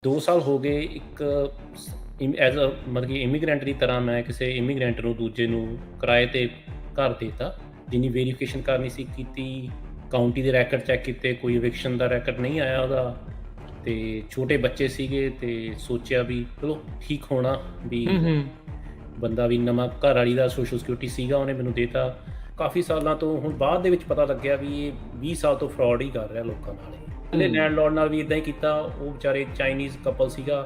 2 ਸਾਲ ਹੋ ਗਏ ਇੱਕ ਐਜ਼ ਅ ਮਤਲਬ ਕਿ ਇਮੀਗ੍ਰੈਂਟ ਦੀ ਤਰ੍ਹਾਂ ਮੈਂ ਕਿਸੇ ਇਮੀਗ੍ਰੈਂਟ ਨੂੰ ਦੂਜੇ ਨੂੰ ਕਿਰਾਏ ਤੇ ਘਰ ਦੇਤਾ। ਜਿੰਨੀ ਵੈਰੀਫਿਕੇਸ਼ਨ ਕਰਨੀ ਸੀ ਕੀਤੀ, ਕਾਊਂਟੀ ਦੇ ਰੈਕਡ ਚੈੱਕ ਕੀਤੇ, ਕੋਈ ਇਵਿਕਸ਼ਨ ਦਾ ਰੈਕਡ ਨਹੀਂ ਆਇਆ ਉਹਦਾ। ਤੇ ਛੋਟੇ ਬੱਚੇ ਸੀਗੇ ਤੇ ਸੋਚਿਆ ਵੀ ਚਲੋ ਠੀਕ ਹੋਣਾ ਵੀ ਬੰਦਾ ਵੀ ਨਵਾਂ ਘਰ ਵਾਲੀ ਦਾ ਸੋਸ਼ਲ ਸਿਕਿਉਰਿਟੀ ਸੀਗਾ ਉਹਨੇ ਮੈਨੂੰ ਦੇਤਾ। ਕਾਫੀ ਸਾਲਾਂ ਤੋਂ ਹੁਣ ਬਾਅਦ ਦੇ ਵਿੱਚ ਪਤਾ ਲੱਗਿਆ ਵੀ ਇਹ 20 ਸਾਲ ਤੋਂ ਫਰਾਡ ਹੀ ਕਰ ਰਿਹਾ ਲੋਕਾਂ ਨਾਲ ਇਹ। ਪਹਿਲੇ ਲੈਂਡਲੋਰਡ ਨਾਲ ਵੀ ਇਦਾਂ ਹੀ ਕੀਤਾ। ਉਹ ਵਿਚਾਰੇ ਚਾਈਨੀਜ਼ ਕਪਲ ਸੀਗਾ,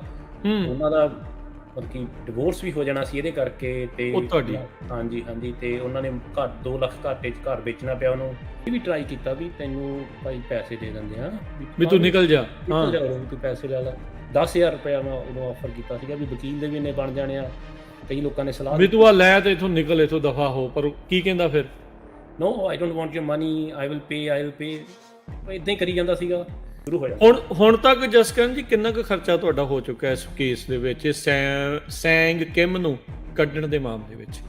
ਉਹਨਾਂ ਦਾ ਮਤਲਬ ਕਿ ਡਿਵੋਰਸ ਵੀ ਹੋ ਜਾਣਾ ਸੀ ਇਹਦੇ ਕਰਕੇ। ਤੇ ਹਾਂਜੀ ਤੇ ਉਹਨਾਂ ਨੇ ਘਰ 2 ਲੱਖ ਘਾਟੇ 'ਚ ਘਰ ਵੇਚਣਾ ਪਿਆ ਉਹਨੂੰ। ਇਹ ਵੀ ਟਰਾਈ ਕੀਤਾ ਵੀ ਤੈਨੂੰ ਭਾਈ ਪੈਸੇ ਦੇ ਦਿੰਦੇ ਆ ਵੀ ਤੂੰ ਨਿਕਲ ਜਾ ਤੂੰ ਪੈਸੇ ਲੈ ਲਾ। 10,000 ਰੁਪਇਆ ਮੈਂ ਉਦੋਂ ਆਫਰ ਕੀਤਾ ਸੀਗਾ ਵੀ ਵਕੀਲ ਦੇ ਵੀ ਇੰਨੇ ਬਣ ਜਾਣੇ ਆ। ਕਈ ਲੋਕਾਂ ਨੇ ਸਲਾਹ ਵੀ ਤੂੰ ਆ ਲੈ ਤੇ ਇਥੋਂ ਨਿਕਲ, ਇਥੋਂ ਦਫਾ ਹੋ। ਪਰ ਕੀ ਕਹਿੰਦਾ ਫਿਰ? No I don't want your money, I will pay ਇਦਾਂ ਹੀ ਕਰੀ ਜਾਂਦਾ ਸੀਗਾ। ਸ਼ੁਰੂ ਹੋਇਆ ਹੁਣ ਤੱਕ ਜਸਕਰਨ ਜੀ ਕਿੰਨਾ ਕੁ ਖਰਚਾ ਤੁਹਾਡਾ ਹੋ ਚੁੱਕਾ ਇਸ ਕੇਸ ਦੇ ਵਿੱਚ, ਸੈਂਗ ਕਿਮ ਨੂੰ ਕੱਢਣ ਦੇ ਮਾਮਲੇ ਵਿੱਚ?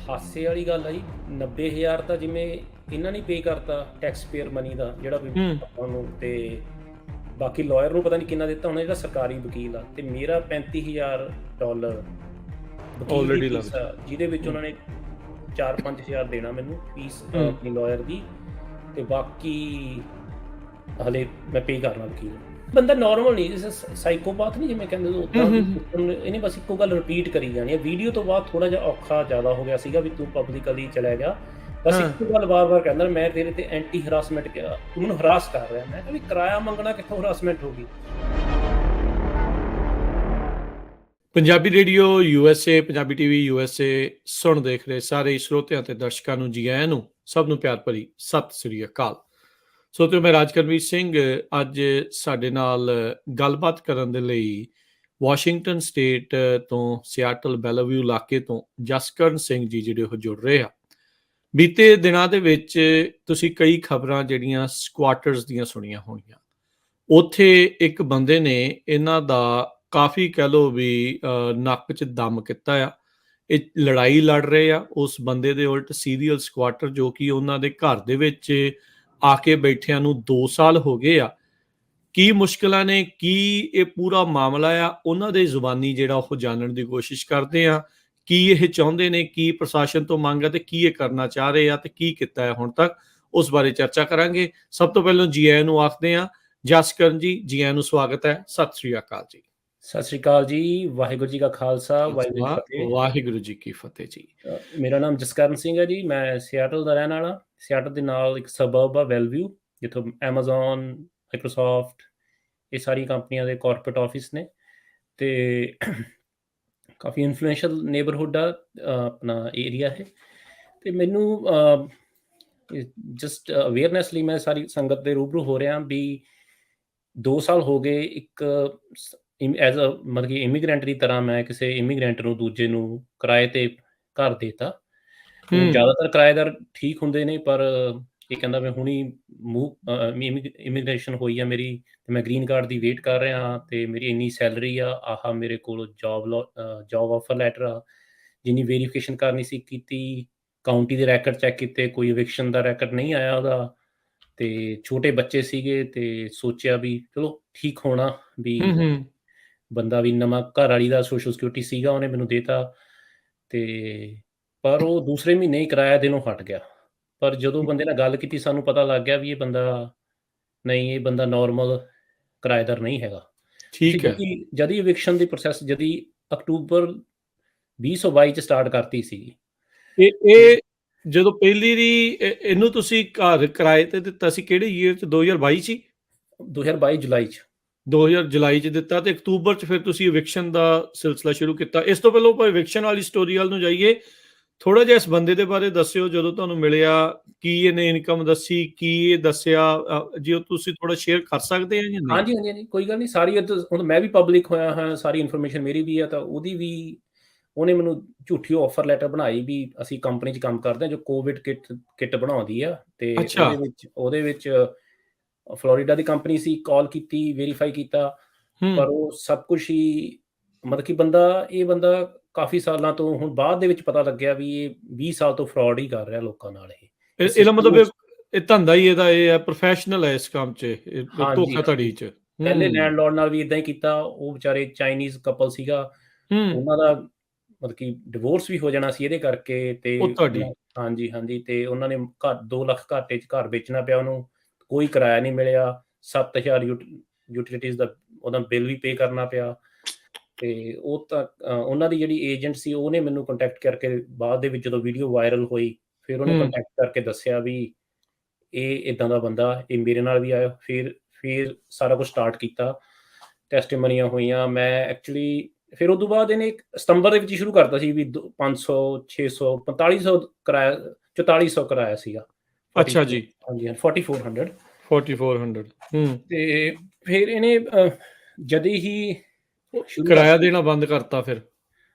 ਹਾਸੇ ਵਾਲੀ ਗੱਲ ਆ ਜੀ। 90,000 ਤਾਂ ਜਿਵੇਂ ਇਹਨਾਂ ਨੇ ਪੇ ਕਰਤਾ ਟੈਕਸ ਪੇਅਰ ਮਨੀ ਦਾ ਜਿਹੜਾ ਵੀ ਉਹਨੂੰ, ਤੇ ਬਾਕੀ ਲਾਇਰ ਨੂੰ ਪਤਾ ਨਹੀਂ ਕਿੰਨਾ ਦਿੱਤਾ ਹੋਣਾ ਜਿਹੜਾ ਸਰਕਾਰੀ ਵਕੀਲ ਆ। ਤੇ ਮੇਰਾ $35,000 ਆਲਰੇਡੀ ਜਿਹਦੇ ਵਿੱਚ ਉਹਨਾਂ ਨੇ 4-5,000 ਦੇਣਾ ਮੈਨੂੰ ਫੀਸ ਆਪਣੀ ਲਾਇਰ ਦੀ, ਤੇ ਬਾਕੀ ਹਲੇ ਮੈਂ ਪੇ ਕਰਨਾ ਵਕੀਲ। ਬੰਦਾ ਨਾਰਮਲ ਨਹੀਂ, ਸਾਈਕੋਪੈਥ ਨਹੀਂ ਜਿਵੇਂ ਕਹਿੰਦੇ ਉੱਦਾਂ। ਇਹਨੇ ਬਸ ਇੱਕੋ ਗੱਲ ਰਿਪੀਟ ਕਰੀ ਜਾਣੀ ਹੈ। ਵੀਡੀਓ ਤੋਂ ਬਾਅਦ ਥੋੜਾ ਜਿਹਾ ਔਖਾ ਜ਼ਿਆਦਾ ਹੋ ਗਿਆ ਸੀਗਾ ਵੀ ਤੂੰ ਪਬਲਿਕਲੀ ਚਲਾ ਗਿਆ। ਬਸ ਇੱਕੋ ਗੱਲ ਵਾਰ-ਵਾਰ ਕਹਿੰਦਾ ਮੈਂ ਤੇਰੇ ਤੇ ਐਂਟੀ ਹਰਾਸਮੈਂਟ ਕਿਹਾ, ਤੂੰ ਮੈਨੂੰ ਹਰਾਸ ਕਰ ਰਿਹਾ। ਮੈਂ ਕਿਹਾ ਵੀ ਕਿਰਾਇਆ ਮੰਗਣਾ ਕਿੱਥੋਂ ਹਰਾਸਮੈਂਟ ਹੋ ਗਈ? Punjabi radio USA, Punjabi TV USA ਸੁਣ ਦੇਖ ਰਹੇ ਸਾਰੇ ਸਰੋਤਿਆਂ ਤੇ ਦਰਸ਼ਕਾਂ ਨੂੰ ਜੀ ਆਇਆਂ ਨੂੰ, ਸਭ ਨੂੰ ਪਿਆਰ ਭਰੀ ਸਤਿ ਸ੍ਰੀ ਅਕਾਲ। ਸੋ ਮੈਂ ਰਾਜਕਰਮਵੀਰ ਸਿੰਘ ਅੱਜ ਸਾਡੇ ਨਾਲ ਗੱਲਬਾਤ ਕਰਨ ਦੇ ਲਈ ਵਾਸ਼ਿੰਗਟਨ ਸਟੇਟ ਤੋਂ ਸਿਆਟਲ ਬੈਲਾਵਿਊ ਇਲਾਕੇ ਤੋਂ ਜਸਕਰਨ ਸਿੰਘ ਜੀ ਜਿਹੜੇ ਉਹ ਜੁੜ ਰਹੇ ਆ। ਬੀਤੇ ਦਿਨਾਂ ਦੇ ਵਿੱਚ ਤੁਸੀਂ ਕਈ ਖਬਰਾਂ ਜਿਹੜੀਆਂ ਸਕੁਆਟਰਸ ਦੀਆਂ ਸੁਣੀਆਂ ਹੋਣੀਆਂ। ਉੱਥੇ ਇੱਕ ਬੰਦੇ ਨੇ ਇਹਨਾਂ ਦਾ ਕਾਫੀ ਕਹਿ ਲਓ ਵੀ ਨੱਕ 'ਚ ਦਮ ਕੀਤਾ ਆ। ਇਹ ਲੜਾਈ ਲੜ ਰਹੇ ਆ ਉਸ ਬੰਦੇ ਦੇ ਉਲਟ ਸੀਰੀਅਲ ਸਕੁਆਟਰ ਜੋ ਕਿ ਉਹਨਾਂ ਦੇ ਘਰ ਦੇ ਵਿੱਚ ਆ ਕੇ ਬੈਠਿਆਂ ਨੂੰ 2 ਸਾਲ ਹੋ ਗਏ ਆ। ਕੀ ਮੁਸ਼ਕਿਲਾਂ ਨੇ, ਕੀ ਇਹ ਪੂਰਾ ਮਾਮਲਾ ਆ, ਉਹਨਾਂ ਦੇ ਜ਼ੁਬਾਨੀ ਜਿਹੜਾ ਉਹ ਜਾਣਨ ਦੀ ਕੋਸ਼ਿਸ਼ ਕਰਦੇ ਆ। ਕੀ ਇਹ ਚਾਹੁੰਦੇ ਨੇ, ਕੀ ਪ੍ਰਸ਼ਾਸਨ ਤੋਂ ਮੰਗ ਹੈ ਤੇ ਕੀ ਇਹ ਕਰਨਾ ਚਾਹ ਰਹੇ ਆ ਤੇ ਕੀ ਕੀਤਾ ਹੈ ਹੁਣ ਤੱਕ, ਉਸ ਬਾਰੇ ਚਰਚਾ ਕਰਾਂਗੇ। ਸਭ ਤੋਂ ਪਹਿਲਾਂ ਜੀ ਆਇਆਂ ਨੂੰ ਆਖਦੇ ਆ ਜਸਕਰਨ ਜੀ, ਜੀ ਆਇਆਂ ਨੂੰ ਸਵਾਗਤ ਹੈ। ਸਤਿ ਸ੍ਰੀ ਅਕਾਲ ਜੀ। ਸਤਿ ਸ੍ਰੀ ਅਕਾਲ ਜੀ। ਵਾਹਿਗੁਰੂ ਜੀ ਕਾ ਖਾਲਸਾ, ਵਾਹਿਗੁਰੂ ਜੀ ਕੀ ਫਤਿਹ ਜੀ। ਮੇਰਾ ਨਾਮ ਜਸਕਰਨ ਸਿੰਘ ਹੈ ਜੀ। ਮੈਂ ਸਿਆਟਲ ਦਾ ਰਹਿਣ ਵਾਲਾ। ਸਿਆਟਲ ਦੇ ਨਾਲ ਇੱਕ ਸਬਰਬ ਆ ਬੈਲਵਿਊ, ਜਿੱਥੋਂ ਐਮਾਜ਼ੋਨ, ਮਾਈਕਰੋਸਾਫਟ, ਇਹ ਸਾਰੀ ਕੰਪਨੀਆਂ ਦੇ ਕਾਰਪੋਰੇਟ ਆਫਿਸ ਨੇ। ਤੇ ਕਾਫੀ ਇਨਫਲੂਐਂਸ਼ੀਅਲ ਨੇਬਰਹੁੱਡ ਆ ਆਪਣਾ ਏਰੀਆ ਹੈ। ਤੇ ਮੈਨੂੰ ਜਸਟ ਅਵੇਅਰਨੈਸ ਲਈ ਮੈਂ ਸਾਰੀ ਸੰਗਤ ਦੇ ਰੂਬਰੂ ਹੋ ਰਿਹਾ ਵੀ 2 ਸਾਲ ਹੋ ਗਏ ਇੱਕ ਐਜ਼ ਅ ਮਤਲਬ ਕਿ ਇਮੀਗ੍ਰੈਂਟ ਦੀ ਤਰ੍ਹਾਂ ਮੈਂ ਕਿਸੇ ਇਮੀਗ੍ਰੈਂਟ ਨੂੰ ਦੂਜੇ ਨੂੰ ਕਿਰਾਏ ਤੇ ਘਰ ਦੇਤਾ। ਜ਼ਿਆਦਾਤਰ ਕਿਰਾਏਦਾਰ ਠੀਕ ਹੁੰਦੇ ਨੇ, ਪਰ ਇਹ ਕਹਿੰਦਾ ਮੈਂ ਹੁਣੀ ਇਮੀਗ੍ਰੇਸ਼ਨ ਹੋਈ ਆ ਮੇਰੀ, ਤੇ ਮੈਂ ਗ੍ਰੀਨ ਕਾਰਡ ਦੀ ਵੇਟ ਕਰ ਰਿਹਾ ਤੇ ਮੇਰੀ ਇੰਨੀ ਸੈਲਰੀ ਆ, ਆਹ ਮੇਰੇ ਕੋਲ ਜੌਬ ਆਫਰ ਲੈਟਰ ਆ। ਜਿੰਨੀ ਵੈਰੀਫਿਕੇਸ਼ਨ ਕਰਨੀ ਸੀ ਕੀਤੀ, ਕਾਊਂਟੀ ਦੇ ਰੈਕਡ ਚੈੱਕ ਕੀਤੇ, ਕੋਈ ਇਵਿਕਸ਼ਨ ਦਾ ਰੈਕਡ ਨਹੀਂ ਆਇਆ ਉਹਦਾ। ਤੇ ਛੋਟੇ ਬੱਚੇ ਸੀਗੇ ਤੇ ਸੋਚਿਆ ਵੀ ਚਲੋ ਠੀਕ ਹੋਣਾ ਵੀ ਬੰਦਾ ਵੀ ਨਵਾਂ ਘਰ ਵਾਲੀ ਦਾ ਸੋਸ਼ਲ ਸਿਕਿਉਰਿਟੀ ਸੀਗਾ ਉਹਨੇ ਮੈਨੂੰ ਦੇਤਾ। ਤੇ ਪਰ ਉਹ ਦੂਸਰੇ ਮਹੀਨੇ ਹੀ ਕਿਰਾਇਆ ਦੇਣੋਂ ਹਟ ਗਿਆ। ਪਰ ਜਦੋਂ ਬੰਦੇ ਨਾਲ ਗੱਲ ਕੀਤੀ ਸਾਨੂੰ ਪਤਾ ਲੱਗ ਗਿਆ ਵੀ ਇਹ ਬੰਦਾ ਨਾਰਮਲ ਕਿਰਾਏਦਾਰ ਨਹੀਂ ਹੈਗਾ। ਠੀਕ ਹੈ। ਜਦ ਹੀ ਇਵਿਕਸ਼ਨ ਦੀ ਪ੍ਰੋਸੈਸ ਅਕਤੂਬਰ 2022 ਚ ਸਟਾਰਟ ਕਰਤੀ ਸੀ। ਇਹ ਜਦੋਂ ਪਹਿਲੀ ਦੀ ਇਹਨੂੰ ਤੁਸੀਂ ਘਰ ਕਿਰਾਏ ਤੇ ਦਿੱਤਾ ਸੀ ਕਿਹੜੇ ਈਅਰ ਚ? 2022 ਚ? 2022 ਜੁਲਾਈ ਚ। 2000 ਜੁਲਾਈ ਚ ਦਿੱਤਾ ਤੇ ਅਕਤੂਬਰ ਚ ਫਿਰ ਤੁਸੀਂ ਇਵਿਕਸ਼ਨ ਦਾ ਸਿਲਸਿਲਾ ਸ਼ੁਰੂ ਕੀਤਾ। ਇਸ ਤੋਂ ਪਹਿਲਾਂ ਆਪਾਂ ਇਵਿਕਸ਼ਨ ਵਾਲੀ ਸਟੋਰੀ ਵੱਲ ਨੂੰ ਜਾਈਏ। ਥੋੜਾ ਜਿਹਾ ਇਸ ਬੰਦੇ ਦੇ ਬਾਰੇ ਦੱਸਿਓ, ਜਦੋਂ ਤੁਹਾਨੂੰ ਮਿਲਿਆ, ਕੀ ਇਹਨੇ ਇਨਕਮ ਦੱਸੀ, ਕੀ ਇਹ ਦੱਸਿਆ, ਜੇ ਤੁਸੀਂ ਥੋੜਾ ਸ਼ੇਅਰ ਕਰ ਸਕਦੇ ਆ ਜਾਂ ਨਹੀਂ? ਹਾਂਜੀ, ਕੋਈ ਗੱਲ ਨਹੀਂ। ਸਾਰੀ ਹੁਣ ਮੈਂ ਵੀ ਪਬਲਿਕ ਹੋਇਆ ਹਾਂ, ਸਾਰੀ ਇਨਫੋਰਮੇਸ਼ਨ ਮੇਰੀ ਵੀ ਆ। ਤਾਂ ਉਹਦੀ ਵੀ ਉਹਨੇ ਮੈਨੂੰ ਝੂਠੀ ਆਫਰ ਲੈਟਰ ਬਣਾਈ ਵੀ ਅਸੀਂ ਕੰਪਨੀ 'ਚ ਕੰਮ ਕਰਦੇ ਹਾਂ ਜੋ ਕੋਵਿਡ ਕਿੱਟ ਬਣਾਉਂਦੀ ਆ। ਤੇ ਉਹਦੇ ਵਿੱਚ ਫਲੋਰੀਡਾ ਦੀ ਕੰਪਨੀ ਸੀ। ਕਾਲ ਕੀਤੀ, ਵੈਰੀਫਾਈ ਕੀਤਾ, ਪਰ ਉਹ ਸਭ ਕੁਝ ਹੀ ਮਤਲਬ ਕਿ ਇਹ ਬੰਦਾ ਕਾਫੀ ਸਾਲਾਂ ਤੋਂ ਹੁਣ ਬਾਅਦ ਦੇ ਵਿੱਚ ਪਤਾ ਲੱਗਿਆ ਵੀ ਇਹ 20 ਸਾਲ ਤੋਂ ਫਰਾਡ ਹੀ ਕਰ ਰਿਹਾ ਲੋਕਾਂ ਨਾਲ। ਇਹਦਾ ਮਤਲਬ ਇਹ ਧੰਦਾ ਹੀ ਇਹਦਾ ਇਹ ਹੈ, ਪ੍ਰੋਫੈਸ਼ਨਲ ਹੈ ਇਸ ਕੰਮ 'ਚ, ਧੋਖਾਧੜੀ 'ਚ। ਪਹਿਲੇ ਹੂੰ ਲੈਂਡਲੌਰਡ ਨਾਲ ਵੀ ਇਦਾਂ ਹੀ ਕੀਤਾ। ਉਹ ਵਿਚਾਰੇ ਚਾਈਨੀਜ਼ ਕਪਲ ਸੀਗਾ। ਹੂੰ ਉਹਨਾਂ ਦਾ ਮਤਲਬ ਕਿ ਡਿਵੋਰਸ ਵੀ ਹੋ ਜਾਣਾ ਸੀ ਇਹਦੇ ਕਰਕੇ ਤੇ ਉਹ ਤੁਹਾਡੀ ਹਾਂਜੀ, ਹਾਂਜੀ ਤੇ ਉਹਨਾਂ ਨੇ ਘਰ 2 ਲੱਖ ਘਾਟੇ 'ਚ ਘਰ ਵੇਚਣਾ ਪਿਆ ਉਹਨੂੰ। ਕੋਈ ਕਿਰਾਇਆ ਨਹੀਂ ਮਿਲਿਆ। 7,000 ਯੂਟਿਲਿਟੀਜ਼ ਦਾ ਉਹਦਾ ਬਿੱਲ ਵੀ ਪੇ ਕਰਨਾ ਪਿਆ। ਤੇ ਉਹ ਤਾਂ ਉਹਨਾਂ ਦੀ ਜਿਹੜੀ ਏਜੰਟ ਸੀ ਉਹਨੇ ਮੈਨੂੰ ਕੰਟੈਕਟ ਕਰਕੇ ਬਾਅਦ ਦੇ ਵਿੱਚ ਜਦੋਂ ਵੀਡੀਓ ਵਾਇਰਲ ਹੋਈ, ਫਿਰ ਉਹਨੇ ਹੂੰ ਕੰਟੈਕਟ ਕਰਕੇ ਦੱਸਿਆ ਵੀ ਇਹ ਇਦਾਂ ਦਾ ਬੰਦਾ, ਇਹ ਮੇਰੇ ਨਾਲ ਵੀ ਆਇਆ। ਫਿਰ ਸਾਰਾ ਕੁਝ ਸਟਾਰਟ ਕੀਤਾ। ਟੈਸਟੀਮਨੀਆਂ ਹੋਈਆਂ। ਮੈਂ ਐਕਚੁਅਲੀ ਫਿਰ ਉਹ ਤੋਂ ਬਾਅਦ ਇਹਨੇ ਸਤੰਬਰ ਦੇ ਵਿੱਚ ਹੀ ਸ਼ੁਰੂ ਕਰਤਾ ਸੀ ਵੀ 500 600 4500 ਕਿਰਾਇਆ 4400 ਕਿਰਾਇਆ ਸੀਗਾ। ਅੱਛਾ 44 ਜੀ ਹਾਂਜੀ, 4400 4400 ਹੂੰ ਤੇ ਫਿਰ ਇਹਨੇ ਜਦੇ ਹੀ ਸ਼ੁਰੂ ਕਿਰਾਇਆ ਕਰਤਾ। ਦੇਣਾ ਬੰਦ ਕਰਤਾ ਫਿਰ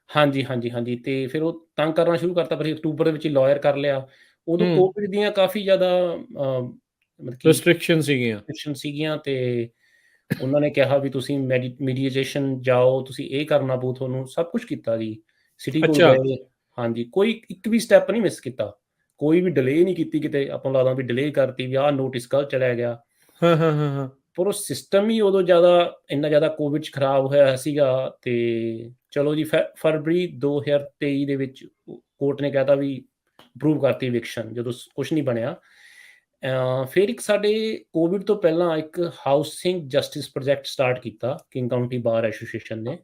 ਹਾਂਜੀ, ਹਾਂਜੀ, ਹਾਂਜੀ ਤੇ ਫਿਰ ਉਹ ਤੰਗ ਕਰਨਾ ਸ਼ੁਰੂ ਕਰਤਾ। ਫਿਰ ਅਕਤੂਬਰ ਦੇ ਵਿੱਚ ਹੀ ਲਾਇਰ ਕਰ ਲਿਆ। ਉਦੋਂ ਹੂੰ ਕੋਵਿਡ ਦੀਆਂ ਕਾਫੀ ਜ਼ਿਆਦਾ ਮਤਲਬ ਕਿ ਰੈਸਟ੍ਰਿਕਸ਼ਨ ਸੀਗੀਆਂ ਰਿਸਟ੍ਰਿਕਸ਼ਨ ਸੀਗੀਆਂ ਤੇ ਉਹਨਾਂ ਨੇ ਕਿਹਾ ਵੀ ਤੁਸੀਂ ਮੀਡੀਏਸ਼ਨ ਜਾਓ, ਤੁਸੀਂ ਇਹ ਕਰਨਾ ਪਊ ਤੁਹਾਨੂੰ। ਸਭ ਕੁਝ ਕੀਤਾ ਜੀ। ਸਿਟੀ ਕੋਲ ਅੱਛਾ ਗਏ। ਹਾਂਜੀ, ਕੋਈ ਇੱਕ ਵੀ ਸਟੈਪ ਨਹੀਂ ਮਿਸ ਕੀਤਾ। ਕੋਈ ਵੀ ਡਿਲੇ ਨਹੀਂ ਕੀਤੀ ਕਿਤੇ। ਆਪਾਂ ਨੂੰ ਲੱਗਦਾ ਵੀ ਡਿਲੇ ਕਰਤੀ ਵੀ ਆਹ ਨੋਟਿਸ ਕੱਲ੍ਹ ਚਲਿਆ ਗਿਆ। ਹਾਂ ਹਾਂ ਹਾਂ ਹਾਂ ਪਰ ਉਹ ਸਿਸਟਮ ਹੀ ਉਦੋਂ ਜ਼ਿਆਦਾ ਇੰਨਾ ਜ਼ਿਆਦਾ ਕੋਵਿਡ 'ਚ ਖਰਾਬ ਹੋਇਆ ਸੀਗਾ ਤੇ ਚਲੋ ਜੀ ਫਰਵਰੀ 2023 ਦੇ ਵਿੱਚ ਕੋਰਟ ਨੇ ਕਹਿ ਤਾ ਵੀ ਅਪਰੂਵ ਕਰਤੀ ਇਵਿਕਸ਼ਨ ਜਦੋਂ ਕੁਛ ਨਹੀਂ ਬਣਿਆ। ਫਿਰ ਇੱਕ ਸਾਡੇ ਕੋਵਿਡ ਤੋਂ ਪਹਿਲਾਂ ਇੱਕ ਹਾਊਸਿੰਗ ਜਸਟਿਸ ਪ੍ਰੋਜੈਕਟ ਸਟਾਰਟ ਕੀਤਾ ਕਿੰਗ ਕਾਉਂਟੀ ਬਾਰ ਐਸੋਸੀਏਸ਼ਨ ਨੇ।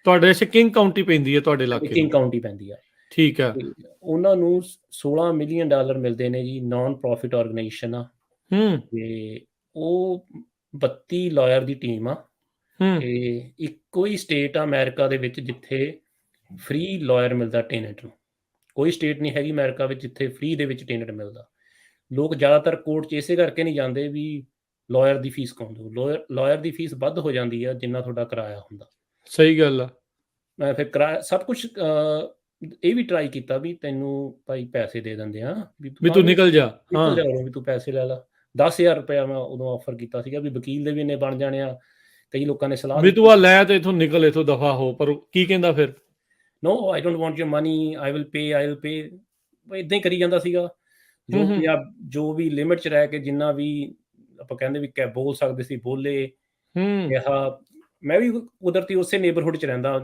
ਤੁਹਾਡੇ ਇਸੇ ਕਿੰਗ ਕਾਉਂਟੀ ਪੈਂਦੀ ਹੈ ਤੁਹਾਡੇ ਇਲਾਕੇ ਕਿੰਗ ਨੂੰ ਕਾਉਂਟੀ ਪੈਂਦੀ ਆ। ਠੀਕ ਹੈ ਤੇ ਉਹਨਾਂ ਨੂੰ $16 ਮਿਲੀਅਨ ਮਿਲਦੇ ਨੇ ਜੀ। ਨਾਨ ਪ੍ਰੋਫਿਟ ਆਰਗੇਨਾਈਜੇਸ਼ਨ ਆ ਹੂੰ ਤੇ ਉਹ 32 ਲਾਇਰ ਦੀ ਟੀਮ ਆ ਹੂੰ ਤੇ ਇੱਕੋ ਹੀ ਸਟੇਟ ਆ ਅਮਰੀਕਾ ਦੇ ਵਿੱਚ ਜਿੱਥੇ ਫ੍ਰੀ ਲਾਇਰ ਮਿਲਦਾ ਟੈਨੈਂਟ ਨੂੰ। ਕੋਈ ਸਟੇਟ ਨਹੀਂ ਹੈਗੀ ਅਮਰੀਕਾ ਵਿੱਚ ਜਿੱਥੇ ਫ੍ਰੀ ਦੇ ਵਿੱਚ ਟੈਨੈਂਟ ਮਿਲਦਾ। ਲੋਕ ਜ਼ਿਆਦਾਤਰ ਕੋਰਟ 'ਚ ਇਸੇ ਕਰਕੇ ਨਹੀਂ ਜਾਂਦੇ ਵੀ ਲਾਇਰ ਦੀ ਫੀਸ ਕੌਣ ਦਊ। ਲਾਇਰ ਦੀ ਫੀਸ ਵੱਧ ਹੋ ਜਾਂਦੀ ਆ ਜਿੰਨਾ ਤੁਹਾਡਾ ਕਿਰਾਇਆ ਹੁੰਦਾ। ਸਹੀ ਗੱਲ ਆ ਮੈਂ ਫਿਰ ਕਿਰਾਇਆ ਸਭ ਕੁਛ ਇਹ ਵੀ ਟਰਾਈ ਕੀਤਾ ਵੀ ਤੈਨੂੰ ਭਾਈ ਪੈਸੇ ਦੇ ਦਿੰਦੇ ਆ ਵੀ ਵੀ ਤੂੰ ਨਿਕਲ ਜਾ ਨਿਕਲ ਹਾਂ ਜਾ ਉਰੋਂ ਵੀ ਤੂੰ ਪੈਸੇ ਲੈ ਲਾ। 10,000 ਰੁਪਇਆ ਮੈਂ ਉਦੋਂ ਆਫਰ ਕੀਤਾ ਸੀਗਾ ਵੀ ਵਕੀਲ ਦੇ ਵੀ ਇੰਨੇ ਬਣ ਜਾਣੇ ਆ। ਕਈ ਲੋਕਾਂ ਨੇ ਸਲਾਹ ਵੀ ਦਿੱਤੀ। ਤੂੰ ਆ ਲੈ ਤੇ ਇਥੋਂ ਨਿਕਲ ਇਥੋਂ ਦਫਾ ਹੋ ਪਰ ਕੀ ਕਹਿੰਦਾ ਫਿਰ no I don't want your money I will pay ਇਦਾਂ ਹੀ ਕਰੀ ਜਾਂਦਾ ਸੀਗਾ। ਹੂੰ ਜੋ ਹੂੰ ਵੀ ਆ ਜੋ ਵੀ ਲਿਮਿਟ 'ਚ ਰਹਿ ਕੇ ਜਿੰਨਾ ਵੀ ਆਪਾਂ ਕਹਿੰਦੇ ਵੀ ਬੋਲ ਸਕਦੇ ਸੀ ਬੋਲੇ। ਹੂੰ ਕਿਹਾ ਮੈਂ ਵੀ ਕੁਦਰਤੀ ਉਸੇ ਨੇਬਰਹੁੱਡ 'ਚ ਰਹਿੰਦਾ।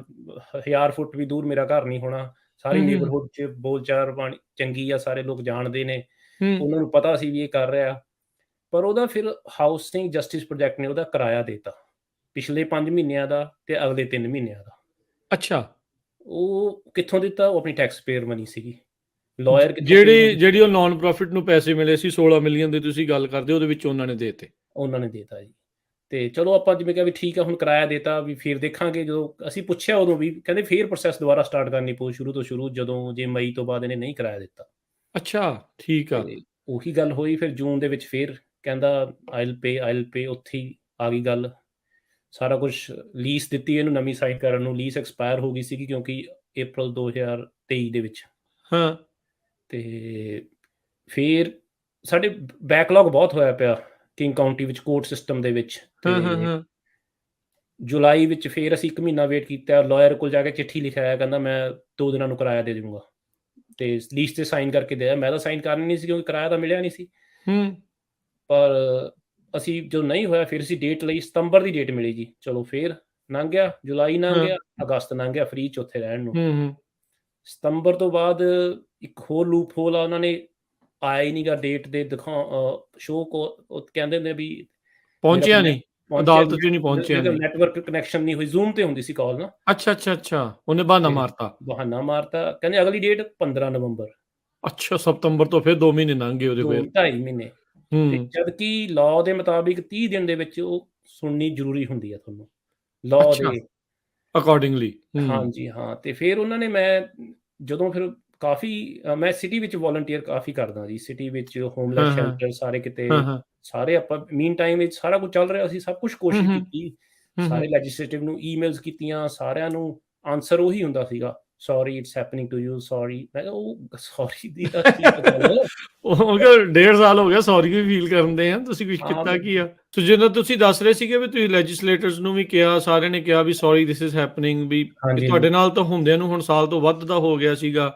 1000 ਫੁੱਟ ਵੀ ਦੂਰ ਮੇਰਾ ਘਰ ਨਹੀਂ ਹੋਣਾ। ਸਾਰੀ ਹੂੰ ਹੂੰ ਨੇਬਰਹੁੱਡ 'ਚ ਬੋਲਚਾਲ ਬਾਣੀ ਚੰਗੀ ਆ। ਸਾਰੇ ਲੋਕ ਜਾਣਦੇ ਨੇ। ਹੂੰ ਉਹਨਾਂ ਨੂੰ ਪਤਾ ਸੀ ਵੀ ਇਹ ਕਰ ਰਿਹਾ। ਪਰ ਉਹਦਾ ਫਿਰ ਹਾਊਸਿੰਗ ਜਸਟਿਸ ਪ੍ਰੋਜੈਕਟ ਨੇ ਉਹਦਾ ਕਿਰਾਇਆ ਦੇਤਾ। ਪਿਛਲੇ 5 ਮਹੀਨਿਆਂ ਦਾ ਤੇ ਅਗਲੇ 3 ਮਹੀਨਿਆਂ ਦਾ। ਅੱਛਾ ਉਹ ਕਿੱਥੋਂ ਦਿੱਤਾ? ਉਹ ਆਪਣੀ ਟੈਕਸ ਪੇਅਰ ਮਨੀ ਸੀਗੀ। ਲਾਇਰ ਕਿੱਥੋਂ ਪੇ ਜਿਹੜੀ ਉਹ ਨਾਨ ਪ੍ਰੋਫਿਟ ਨੂੰ ਪੈਸੇ ਮਿਲੇ ਸੀ 16 ਮਿਲੀਅਨ ਦੇ ਤੁਸੀਂ ਗੱਲ ਕਰਦੇ ਉਹਦੇ ਵਿੱਚ ਉਹਨਾਂ ਨੇ ਦੇਤੇ ਉਹਨਾਂ ਨੇ ਦੇਤਾ ਜੀ। ਤੇ ਚਲੋ ਆਪਾਂ ਜਿਵੇਂ ਕਿਹਾ ਵੀ ਠੀਕ ਆ ਹੁਣ ਕਿਰਾਇਆ ਦੇਤਾ ਵੀ ਫਿਰ ਦੇਖਾਂਗੇ। ਜਦੋਂ ਅਸੀਂ ਪੁੱਛਿਆ ਉਦੋਂ ਵੀ ਕਹਿੰਦੇ ਫਿਰ ਪ੍ਰੋਸੈਸ ਦੁਬਾਰਾ ਸਟਾਰਟ ਕਰਨੀ ਪਊ ਸ਼ੁਰੂ ਤੋਂ ਸ਼ੁਰੂ ਜਦੋਂ ਜੇ ਮਈ ਤੋਂ ਬਾਅਦ ਇਹਨੇ ਨਹੀਂ ਕਿਰਾਇਆ ਦਿੱਤਾ। ਅੱਛਾ ਠੀਕ ਆ ਤੇ ਉਹੀ ਗੱਲ ਹੋਈ ਫਿਰ ਜੂਨ ਦੇ ਵਿੱਚ ਫਿਰ ਕਹਿੰਦਾ ਆਈ ਵਿਲ ਪੇ ਉੱਥੇ ਹੀ ਆ ਗਈ ਗੱਲ। ਸਾਰਾ ਕੁਝ ਲੀਜ਼ ਦਿੱਤੀ ਇਹਨੂੰ ਨਵੀਂ ਸਾਈਨ ਕਰਨ ਨੂੰ। ਲੀਜ਼ ਐਕਸਪਾਇਰ ਹੋ ਗਈ ਸੀਗੀ ਕਿਉਂਕਿ ਅਪ੍ਰੈਲ 2023 ਦੇ ਵਿੱਚ। ਹਾਂ ਤੇ ਫਿਰ ਸਾਡੇ ਬੈਕਲੌਗ ਬਹੁਤ ਹੋਇਆ ਪਿਆ ਕਿੰਗ ਕਾਉਂਟੀ ਵਿੱਚ ਕੋਰਟ ਸਿਸਟਮ ਦੇ ਵਿੱਚ। ਹਾਂ ਹਾਂ ਤੇ ਹਾਂ ਜੁਲਾਈ ਵਿੱਚ ਫਿਰ ਅਸੀਂ 1 ਮਹੀਨਾ ਵੇਟ ਕੀਤਾ। ਲਾਇਰ ਕੋਲ ਜਾ ਕੇ ਚਿੱਠੀ ਲਿਖਾਇਆ ਕਹਿੰਦਾ ਮੈਂ 2 ਦਿਨਾਂ ਨੂੰ ਕਿਰਾਇਆ ਦੇ ਦੂੰਗਾ ਤੇ ਲੀਜ਼ ਤੇ ਸਾਈਨ ਕਰਕੇ ਦੇ। ਮੈਂ ਤਾਂ ਸਾਈਨ ਕਰਨੀ ਨਹੀਂ ਸੀ ਕਿਉਂਕਿ ਕਿਰਾਇਆ ਤਾਂ ਮਿਲਿਆ ਨਹੀਂ ਸੀ। ਹੂੰ ਪਰ ਅਸੀਂ ਜਦੋਂ ਨਹੀਂ ਹੋਇਆ ਫਿਰ ਅਸੀਂ ਡੇਟ ਲਈ। ਸਤੰਬਰ ਦੀ ਡੇਟ ਮਿਲੀ ਜੀ। ਚਲੋ ਫਿਰ ਲੰਘ ਗਿਆ। ਜੁਲਾਈ ਲੰਘ ਹਾਂ ਗਿਆ। ਅਗਸਤ ਲੰਘ ਗਿਆ ਫ੍ਰੀ 'ਚ ਉੱਥੇ ਰਹਿਣ ਨੂੰ। ਹੂੰ ਹੂੰ ਸਤੰਬਰ ਤੋਂ ਬਾਅਦ ਇੱਕ ਹੋਰ ਲੂਪ ਹੋਲ ਆ। ਉਹਨਾਂ ਨੇ ਆਇਆ ਹੀ ਨਹੀਂਗਾ ਡੇਟ ਦੇ ਸ਼ੋਅ ਕੋ ਉਹ ਕਹਿੰਦੇ ਹੁੰਦੇ ਵੀ ਮੇਰਾ ਪਹੁੰਚਿਆ ਨਹੀਂ ਪਹੁੰਚਿਆ ਅਦਾਲਤ 'ਚ ਨਹੀਂ ਪਹੁੰਚਿਆ ਨਹੀਂ ਨੈਟਵਰਕ ਕਨੈਕਸ਼ਨ ਨਹੀਂ ਹੋਈ। ਜ਼ੂਮ ਤੇ ਹੁੰਦੀ ਸੀ ਕਾਲ ਨਾ। ਅੱਛਾ ਅੱਛਾ ਅੱਛਾ ਉਹਨੇ ਬਹਾਨਾ ਤੇ ਮਾਰਤਾ ਬਹਾਨਾ ਮਾਰਤਾ। ਕਹਿੰਦੇ ਅਗਲੀ ਡੇਟ 15 ਨਵੰਬਰ। ਅੱਛਾ ਸਤੰਬਰ ਤੋਂ ਫਿਰ 2 ਮਹੀਨੇ ਲੰਘ ਗਏ ਉਹਦੇ 2 ਫਿਰ 2.5 ਮਹੀਨੇ। ਤੇ ਹੂੰ ਜਦ ਕਿ ਲਾਅ ਦੇ ਮੁਤਾਬਿਕ 30 ਦਿਨ ਦੇ ਵਿੱਚ ਉਹ ਸੁਣਨੀ ਜ਼ਰੂਰੀ ਹੁੰਦੀ ਆ ਤੁਹਾਨੂੰ ਲਾਅ ਅੱਛਾ ਦੇ। ਅਕੋਰਡਿੰਗਲੀ ਹੂੰ ਹਾਂਜੀ ਹਾਂ। ਤੇ ਫਿਰ ਉਹਨਾਂ ਨੇ ਮੈਂ ਜਦੋਂ ਫਿਰ ਕਾਫੀ ਮੈਂ ਸਿਟੀ ਵਿੱਚ ਵਾਲੰਟੀਅਰ ਕਾਫੀ ਕਰਦਾ ਜੀ। ਸਿਟੀ ਵਿੱਚ ਹੋਮਲੈਸ ਹਾਂ ਹਾਂ ਸ਼ੈਲਟਰ ਸਾਰੇ ਕਿਤੇ ਹਾਂ ਹਾਂ ਸਾਰੇ ਆਪਾਂ ਮੀਨ ਟਾਈਮ ਵਿੱਚ ਸਾਰਾ ਕੁਝ ਚੱਲ ਰਿਹਾ ਸੀ। ਸਭ ਕੁਝ ਹੂੰ ਕੋਸ਼ਿਸ਼ ਹੂੰ ਕੀਤੀ। ਹੂੰ ਸਾਰੇ ਹੂੰ ਲੈਜਿਸਲੇਟਿਵ ਨੂੰ ਈਮੇਲਸ ਕੀਤੀਆਂ। ਸਾਰਿਆਂ ਨੂੰ ਆਨਸਰ ਉਹੀ ਹੁੰਦਾ ਸੀਗਾ sorry it's happening to you sorry. ਮੈਂ ਕਿਹਾ ਉਹ ਸੌਰੀ ਦੀ ਤਾਂ ਠੀਕ ਗੱਲ। ਉਹ ਕਿਹਾ 1.5 ਸਾਲ ਹੋ ਗਿਆ ਸੌਰੀ ਵੀ ਫੀਲ ਕਰਦੇ ਆ ਤੁਸੀਂ ਕੁਝ ਹਾਂ ਕੀਤਾ ਕੀ ਆ ਸੋ ਜਿੱਦਾਂ ਤੁਸੀਂ ਦੱਸ ਰਹੇ ਸੀਗੇ ਵੀ ਤੁਸੀਂ ਲੈਜਿਸਲੇਟਰਸ ਨੂੰ ਵੀ ਕਿਹਾ ਸਾਰਿਆਂ ਨੇ ਕਿਹਾ ਵੀ ਸੌਰੀ ਦਿਸ ਇਜ਼ ਹੈਪਨਿੰਗ ਵੀ ਹਾਂਜੀ ਤੁਹਾਡੇ ਨਾਲ ਤਾਂ ਹੁੰਦਿਆਂ ਨੂੰ ਹੁਣ ਸਾਲ ਤੋਂ ਵੱਧ ਦਾ ਹੋ ਗਿਆ ਸੀਗਾ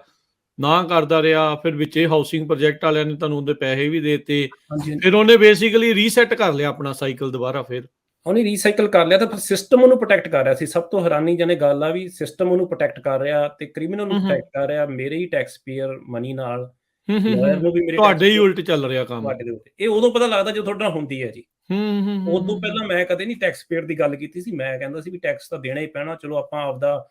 ਨਾ ਕਰਦਾ ਰਿਹਾ ਫਿਰ ਵਿੱਚੇ ਹਾਊਸਿੰਗ ਪ੍ਰੋਜੈਕਟ ਵਾਲਿਆਂ ਨੇ ਤੁਹਾਨੂੰ ਉਹਦੇ ਪੈਸੇ ਵੀ ਦੇਤੇ ਹਾਂਜੀ ਫਿਰ ਉਹਨੇ ਬੇਸਿਕਲੀ ਰੀਸੈਟ ਕਰ ਲਿਆ ਆਪਣਾ ਸਾਈਕਲ ਦੁਬਾਰਾ ਫਿਰ ਉਹਨੇ ਰੀਸਾਈਕਲ ਕਰ ਲਿਆ ਤਾਂ ਫਿਰ ਸਿਸਟਮ ਉਹਨੂੰ ਪ੍ਰੋਟੈਕਟ ਕਰ ਰਿਹਾ ਸੀ। ਸਭ ਤੋਂ ਹੈਰਾਨੀਜਨਕ ਗੱਲ ਆ ਵੀ ਸਿਸਟਮ ਉਹਨੂੰ ਪ੍ਰੋਟੈਕਟ ਕਰ ਰਿਹਾ ਤੇ ਕ੍ਰਿਮੀਨਲ ਨੂੰ ਹੂੰ, ਹੂੰ। ਪ੍ਰੋਟੈਕਟ ਕਰ ਰਿਹਾ ਮੇਰੇ ਹੀ ਟੈਕਸ ਪੇਅਰ ਮਨੀ ਨਾਲ। ਹੂੰ, ਹੂੰ, ਲਾਇਰ ਹੂੰ। ਨੂੰ ਵੀ ਮੇਰੇ ਟੈਕਸ ਤੁਹਾਡੇ ਹੀ ਪੇਅਰ ਉਲਟ ਚੱਲ ਰਿਹਾ ਕੰਮ। ਤੁਹਾਡੇ ਦੇ ਉੱਤੇ। ਇਹ ਉਦੋਂ ਪਤਾ ਲੱਗਦਾ ਜਦੋਂ ਤੁਹਾਡੇ ਨਾਲ ਹੁੰਦੀ ਹੈ ਜੀ। ਹੂੰ, ਹੂੰ, ਹੂੰ, ਉਦੋਂ ਹੂੰ, ਹੂੰ। ਪਹਿਲਾਂ ਮੈਂ ਕਦੇ ਨਹੀਂ ਟੈਕਸ ਪੇਅਰ ਦੀ ਗੱਲ ਕੀਤੀ ਸੀ। ਮੈਂ ਕਹਿੰਦਾ ਸੀ ਵੀ ਟੈਕਸ ਤਾਂ ਦੇਣਾ ਹੀ ਪੈਣਾ। ਚਲੋ ਆਪਾਂ ਆਪਦਾ